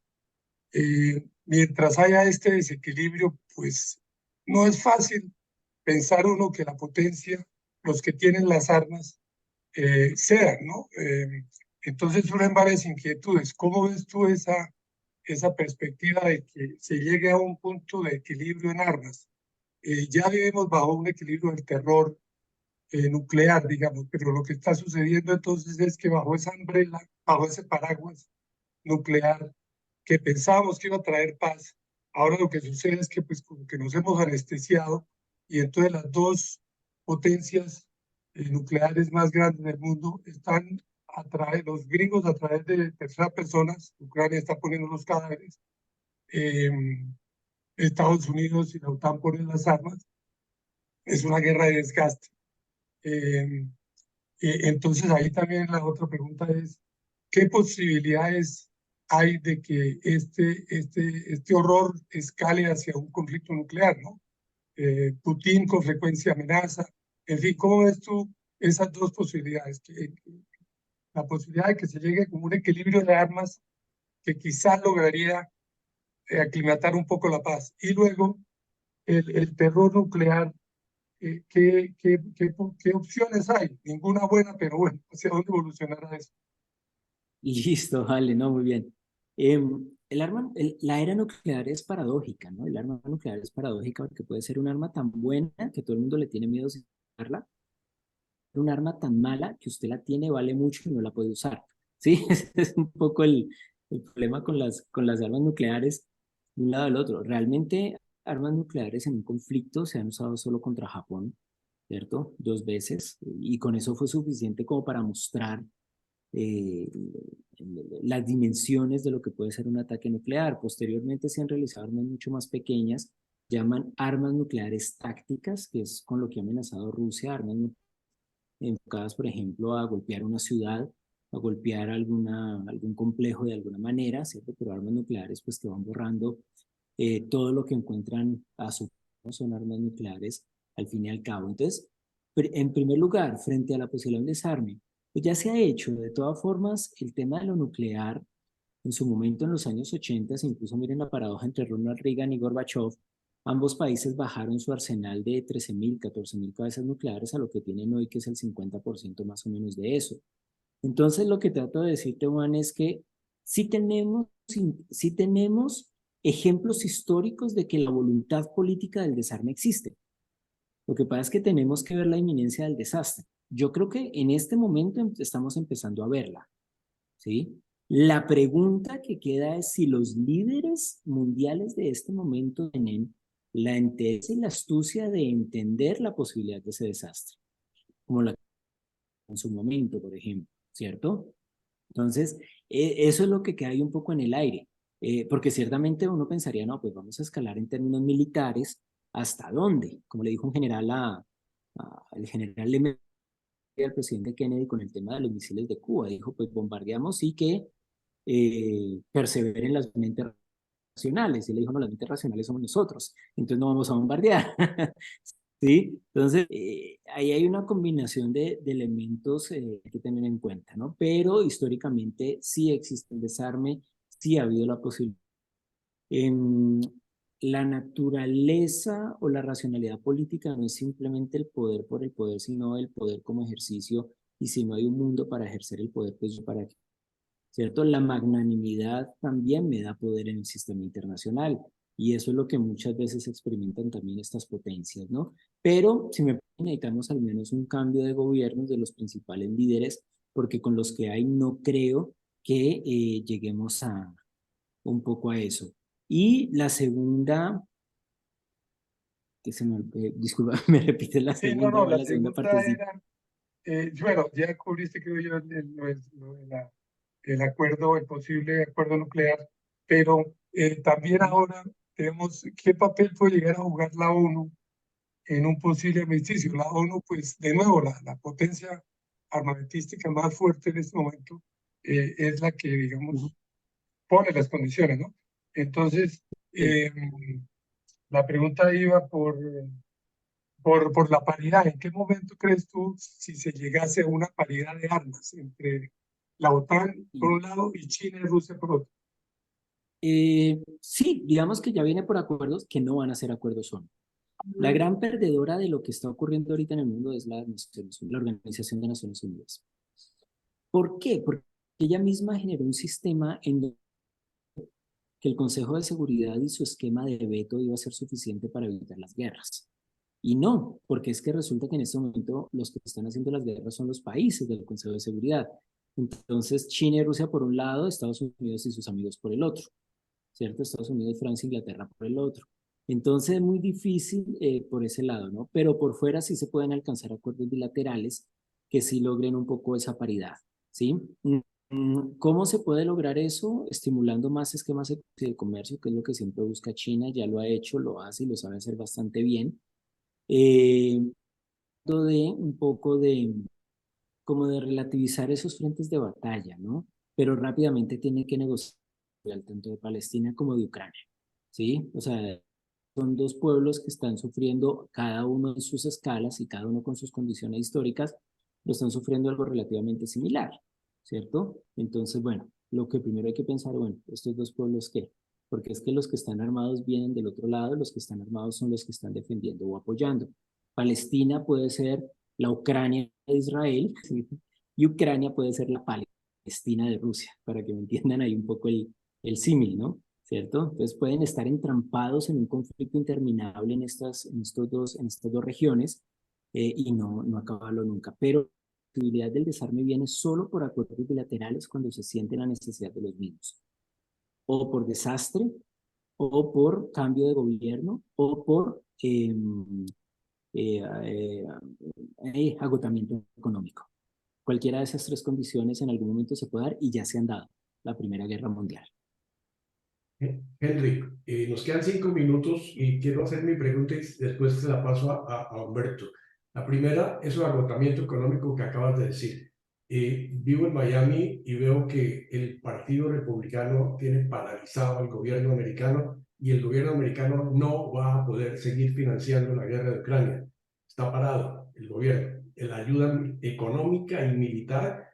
mientras haya este desequilibrio, pues no es fácil pensar uno que la potencia, los que tienen las armas, cedan, ¿no? Entonces surgen varias inquietudes. ¿Cómo ves tú esa perspectiva de que se llegue a un punto de equilibrio en armas? Ya vivimos bajo un equilibrio del terror nuclear, digamos, pero lo que está sucediendo entonces es que bajo esa umbrella, bajo ese paraguas nuclear, que pensábamos que iba a traer paz, ahora lo que sucede es que pues como que nos hemos anestesiado y entonces las dos potencias nucleares más grandes del mundo están a través, los gringos a través de terceras personas, Ucrania está poniendo los cadáveres, eh, Estados Unidos y la OTAN ponen las armas, es una guerra de desgaste. Eh, entonces ahí también la otra pregunta es, ¿qué posibilidades hay de que este horror escale hacia un conflicto nuclear, ¿no? Putin con frecuencia amenaza. En fin, ¿cómo ves tú esas dos posibilidades? La posibilidad de que se llegue como un equilibrio de armas que quizás lograría aclimatar un poco la paz. Y luego el terror nuclear, ¿qué opciones hay? Ninguna buena, pero bueno, ¿hacia dónde evolucionará eso?
Listo, vale, no, muy bien. La era nuclear es paradójica, ¿no? El arma nuclear es paradójica porque puede ser un arma tan buena que todo el mundo le tiene miedo de usarla, un arma tan mala que usted la tiene, vale mucho y no la puede usar. ¿Sí? Ese es un poco el problema con las armas nucleares de un lado al otro. Realmente, armas nucleares en un conflicto se han usado solo contra Japón, ¿cierto? 2 veces, y con eso fue suficiente como para mostrar eh, las dimensiones de lo que puede ser un ataque nuclear. Posteriormente se han realizado armas mucho más pequeñas, llaman armas nucleares tácticas, que es con lo que ha amenazado Rusia, armas enfocadas, por ejemplo, a golpear una ciudad, a golpear algún complejo de alguna manera, ¿cierto? Pero armas nucleares, pues que van borrando todo lo que encuentran a su son armas nucleares al fin y al cabo. Entonces, en primer lugar, frente a la posibilidad de un desarme, pues ya se ha hecho. De todas formas, el tema de lo nuclear, en su momento en los años 80, incluso miren la paradoja entre Ronald Reagan y Gorbachev, ambos países bajaron su arsenal de 13.000, 14.000 cabezas nucleares a lo que tienen hoy, que es el 50% más o menos de eso. Entonces, lo que trato de decirte, Juan, es que sí tenemos ejemplos históricos de que la voluntad política del desarme existe. Lo que pasa es que tenemos que ver la inminencia del desastre. Yo creo que en este momento estamos empezando a verla, ¿sí? La pregunta que queda es si los líderes mundiales de este momento tienen la entereza y la astucia de entender la posibilidad de ese desastre, como la en su momento, por ejemplo, ¿cierto? Entonces, eso es lo que queda ahí un poco en el aire, porque ciertamente uno pensaría, no, pues vamos a escalar en términos militares, ¿hasta dónde? Como le dijo un general el general Lemay al presidente Kennedy con el tema de los misiles de Cuba, dijo, pues bombardeamos y que perseveren las mentes racionales, y le dijo, no, las mentes racionales somos nosotros, entonces no vamos a bombardear. ¿Sí? Entonces, ahí hay una combinación de elementos que hay que tener en cuenta, ¿no? Pero históricamente sí existe el desarme, sí ha habido la posibilidad. La naturaleza o la racionalidad política no es simplemente el poder por el poder, sino el poder como ejercicio, y si no hay un mundo para ejercer el poder, pues para qué, ¿cierto? La magnanimidad también me da poder en el sistema internacional. Y eso es lo que muchas veces experimentan también estas potencias, ¿no? Pero si me necesitamos al menos un cambio de gobiernos de los principales líderes, porque con los que hay no creo que lleguemos a un poco a eso. Y la segunda, que se me, disculpa, me repite la
Sí,
segunda,
la
la segunda
pregunta
partecita.
era, bueno, ya cubriste, creo yo, el acuerdo, el posible acuerdo nuclear, pero también ahora tenemos qué papel puede llegar a jugar la ONU en un posible armisticio. La ONU, pues, de nuevo, la potencia armamentística más fuerte en este momento es la que, digamos, pone las condiciones, ¿no? Entonces, la pregunta iba por la paridad. ¿En qué momento crees tú si se llegase a una paridad de armas entre la OTAN por un lado y China y Rusia por otro?
Sí, digamos que ya viene por acuerdos que no van a ser acuerdos solo. La gran perdedora de lo que está ocurriendo ahorita en el mundo es la Organización de Naciones Unidas. ¿Por qué? Porque ella misma generó un sistema en que el Consejo de Seguridad y su esquema de veto iba a ser suficiente para evitar las guerras. Y no, porque es que resulta que en este momento los que están haciendo las guerras son los países del Consejo de Seguridad. Entonces, China y Rusia por un lado, Estados Unidos y sus amigos por el otro, ¿cierto? Estados Unidos, Francia, Inglaterra por el otro. Entonces, es muy difícil por ese lado, ¿no? Pero por fuera sí se pueden alcanzar acuerdos bilaterales que sí logren un poco esa paridad, ¿sí? ¿Cómo se puede lograr eso? Estimulando más esquemas de comercio, que es lo que siempre busca China, ya lo ha hecho, lo hace y lo sabe hacer bastante bien. De un poco de, como de relativizar esos frentes de batalla, ¿no? Pero rápidamente tiene que negociar tanto de Palestina como de Ucrania, ¿sí? O sea, son dos pueblos que están sufriendo cada uno en sus escalas y cada uno con sus condiciones históricas, lo están sufriendo algo relativamente similar, ¿cierto? Entonces, bueno, lo que primero hay que pensar, bueno, estos dos pueblos, ¿qué? Porque es que los que están armados vienen del otro lado, los que están armados son los que están defendiendo o apoyando. Palestina puede ser la Ucrania de Israel, ¿sí? Y Ucrania puede ser la Palestina de Rusia, para que me entiendan ahí un poco el símil, ¿no? ¿Cierto? Entonces pueden estar entrampados en un conflicto interminable en estas dos regiones, y no acabarlo nunca. Pero la posibilidad del desarme viene solo por acuerdos bilaterales cuando se siente la necesidad de los mismos, o por desastre, o por cambio de gobierno, o por agotamiento económico. Cualquiera de esas tres condiciones en algún momento se puede dar y ya se han dado. La Primera Guerra Mundial.
Henry, nos quedan 5 minutos y quiero hacer mi pregunta y después se la paso a Humberto. La primera es el agotamiento económico que acabas de decir. Vivo en Miami y veo que el Partido Republicano tiene paralizado al gobierno americano y el gobierno americano no va a poder seguir financiando la guerra de Ucrania. Está parado el gobierno. La ayuda económica y militar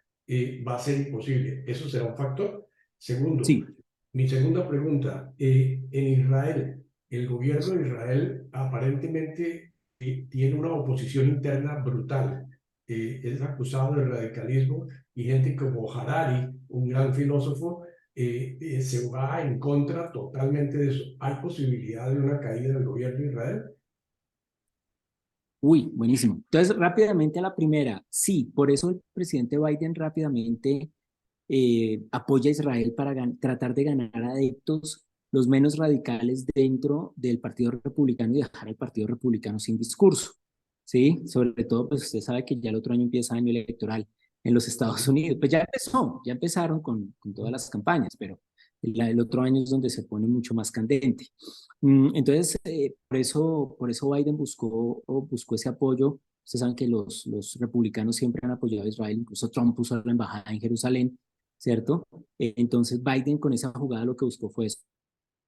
va a ser imposible. ¿Eso será un factor? Segundo,
Sí.
Mi segunda pregunta, en Israel, el gobierno de Israel aparentemente tiene una oposición interna brutal. Es acusado de radicalismo y gente como Harari, un gran filósofo, se va en contra totalmente de eso. ¿Hay posibilidad de una caída del gobierno de Israel?
Uy, buenísimo. Entonces, rápidamente a la primera. Sí, por eso el presidente Biden rápidamente apoya a Israel para tratar de ganar adeptos los menos radicales dentro del Partido Republicano y dejar al Partido Republicano sin discurso. ¿Sí? Sobre todo, pues usted sabe que ya el otro año empieza año electoral en los Estados Unidos. Pues ya empezaron con todas las campañas, pero el otro año es donde se pone mucho más candente. Entonces, por eso Biden buscó ese apoyo. Ustedes saben que los republicanos siempre han apoyado a Israel, incluso Trump puso la embajada en Jerusalén, ¿cierto? Entonces Biden con esa jugada lo que buscó fue eso.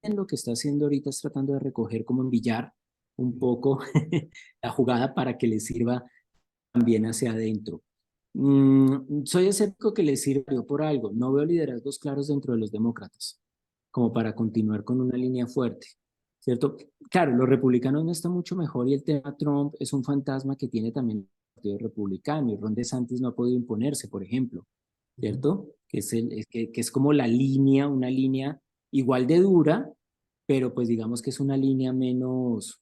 Lo que está haciendo ahorita es tratando de recoger como en billar un poco la jugada para que le sirva también hacia adentro. Soy escéptico que le sirvió por algo. No veo liderazgos claros dentro de los demócratas como para continuar con una línea fuerte, ¿cierto? Claro, los republicanos no están mucho mejor y el tema Trump es un fantasma que tiene también el Partido Republicano y Ron DeSantis no ha podido imponerse, por ejemplo, ¿cierto? Que es como una línea igual de dura, pero pues digamos que es una línea menos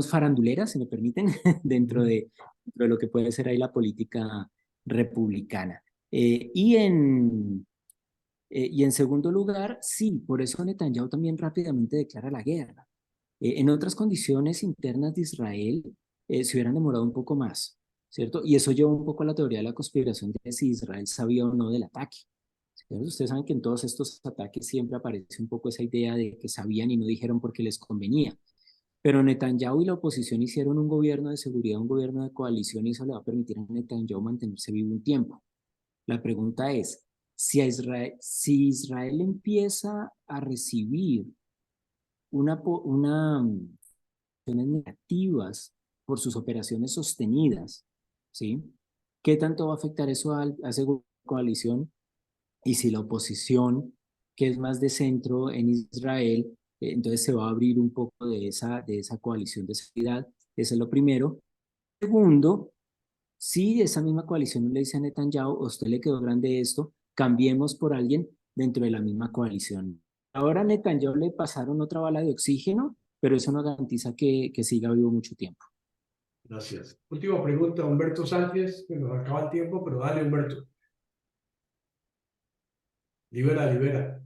farandulera, si me permiten, dentro de lo que puede ser ahí la política republicana. Y en segundo lugar, sí, por eso Netanyahu también rápidamente declara la guerra. En otras condiciones internas de Israel se hubieran demorado un poco más, ¿cierto? Y eso lleva un poco a la teoría de la conspiración de si Israel sabía o no del ataque. ¿Cierto? Ustedes saben que en todos estos ataques siempre aparece un poco esa idea de que sabían y no dijeron porque les convenía. Pero Netanyahu y la oposición hicieron un gobierno de seguridad, un gobierno de coalición y eso le va a permitir a Netanyahu mantenerse vivo un tiempo. La pregunta es, si Israel empieza a recibir acciones negativas por sus operaciones sostenidas, ¿sí? ¿Qué tanto va a afectar eso a esa coalición? Y si la oposición, que es más de centro en Israel, entonces se va a abrir un poco de esa coalición de seguridad. Eso es lo primero. Segundo, si esa misma coalición no le dice a Netanyahu, a usted le quedó grande esto, cambiemos por alguien dentro de la misma coalición. Ahora a Netanyahu le pasaron otra bala de oxígeno, pero eso no garantiza que siga vivo mucho tiempo.
Gracias. Última pregunta, Humberto Sánchez, que nos acaba el tiempo, pero dale, Humberto. Libera.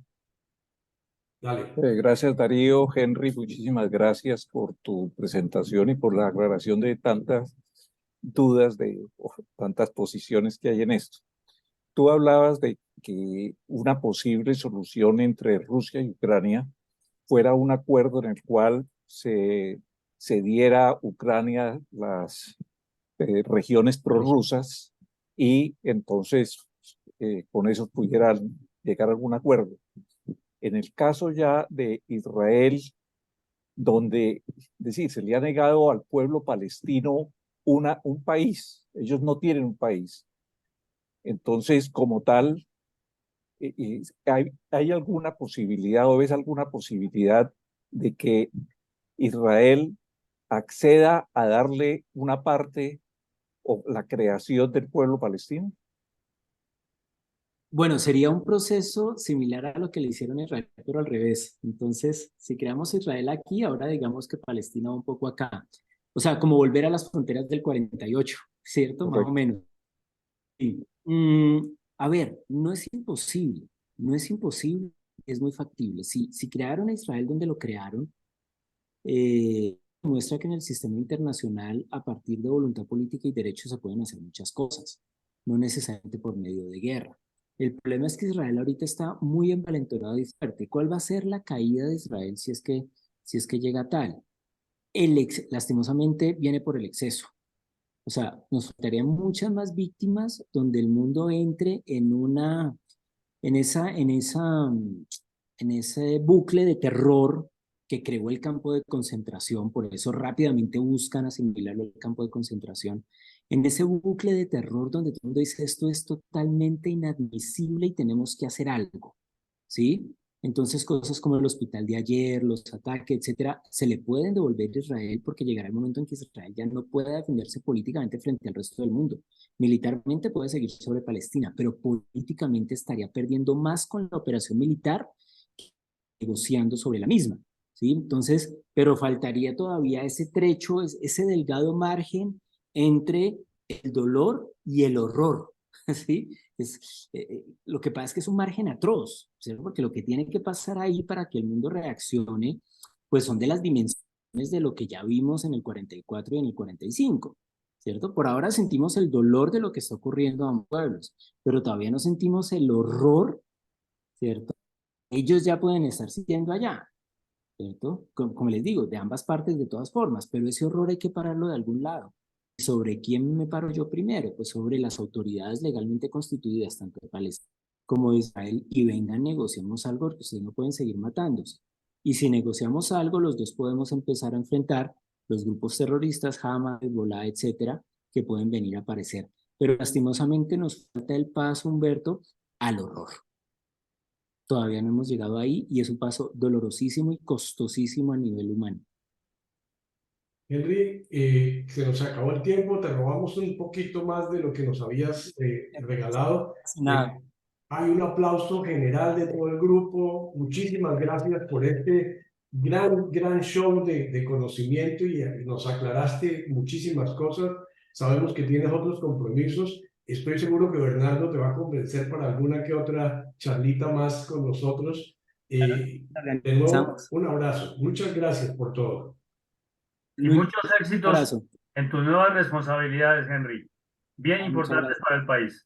Dale.
Gracias Darío, Henry, muchísimas gracias por tu presentación y por la aclaración de tantas dudas, de tantas posiciones que hay en esto. Tú hablabas de que una posible solución entre Rusia y Ucrania fuera un acuerdo en el cual se diera a Ucrania las regiones prorrusas y entonces con eso pudieran llegar a algún acuerdo. En el caso ya de Israel, donde, es decir, se le ha negado al pueblo palestino un país, ellos no tienen un país. Entonces, como tal, ¿hay alguna posibilidad o ves alguna posibilidad de que Israel acceda a darle una parte o la creación del pueblo palestino?
Bueno, sería un proceso similar a lo que le hicieron a Israel, pero al revés. Entonces, si creamos Israel aquí, ahora digamos que Palestina va un poco acá. O sea, como volver a las fronteras del 48, ¿cierto? Más o
Correcto.
menos. Sí. A ver, no es imposible, no es imposible, es muy factible. Si crearon a Israel donde lo crearon, muestra que en el sistema internacional, a partir de voluntad política y derechos, se pueden hacer muchas cosas, no necesariamente por medio de guerra. El problema es que Israel ahorita está muy envalentonado y fuerte. ¿Cuál va a ser la caída de Israel si es que llega a tal? Lastimosamente viene por el exceso. O sea, nos faltarían muchas más víctimas donde el mundo entre en ese bucle de terror que creó el campo de concentración. Por eso rápidamente buscan asimilarlo al campo de concentración. En ese bucle de terror donde todo el mundo dice esto es totalmente inadmisible y tenemos que hacer algo, ¿sí? Entonces cosas como el hospital de ayer, los ataques, etcétera, se le pueden devolver a Israel porque llegará el momento en que Israel ya no pueda defenderse políticamente frente al resto del mundo. Militarmente puede seguir sobre Palestina, pero políticamente estaría perdiendo más con la operación militar que negociando sobre la misma, ¿sí? Entonces, pero faltaría todavía ese trecho, ese delgado margen entre el dolor y el horror, ¿sí? Lo que pasa es que es un margen atroz, ¿cierto? Porque lo que tiene que pasar ahí para que el mundo reaccione, pues son de las dimensiones de lo que ya vimos en el 44 y en el 45, ¿cierto? Por ahora sentimos el dolor de lo que está ocurriendo a ambos pueblos, pero todavía no sentimos el horror, ¿cierto? Ellos ya pueden estar sintiendo allá, ¿cierto? Como les digo, de ambas partes de todas formas, pero ese horror hay que pararlo de algún lado. ¿Sobre quién me paro yo primero? Pues sobre las autoridades legalmente constituidas, tanto de Palestina como de Israel, y vengan, negociemos algo, porque ustedes no pueden seguir matándose. Y si negociamos algo, los dos podemos empezar a enfrentar los grupos terroristas, Hamas, Hezbollah, etcétera, que pueden venir a aparecer. Pero lastimosamente nos falta el paso, Humberto, al horror. Todavía no hemos llegado ahí y es un paso dolorosísimo y costosísimo a nivel humano.
Henry, se nos acabó el tiempo, te robamos un poquito más de lo que nos habías regalado.
Nada.
Hay un aplauso general de todo el grupo. Muchísimas gracias por este gran show de conocimiento y nos aclaraste muchísimas cosas. Sabemos que tienes otros compromisos. Estoy seguro que Bernardo te va a convencer para alguna que otra charlita más con nosotros. De nuevo, un abrazo. Muchas gracias por todo.
Y muchos éxitos
abrazo.
en tus nuevas responsabilidades, Henry. Bien importantes para el país.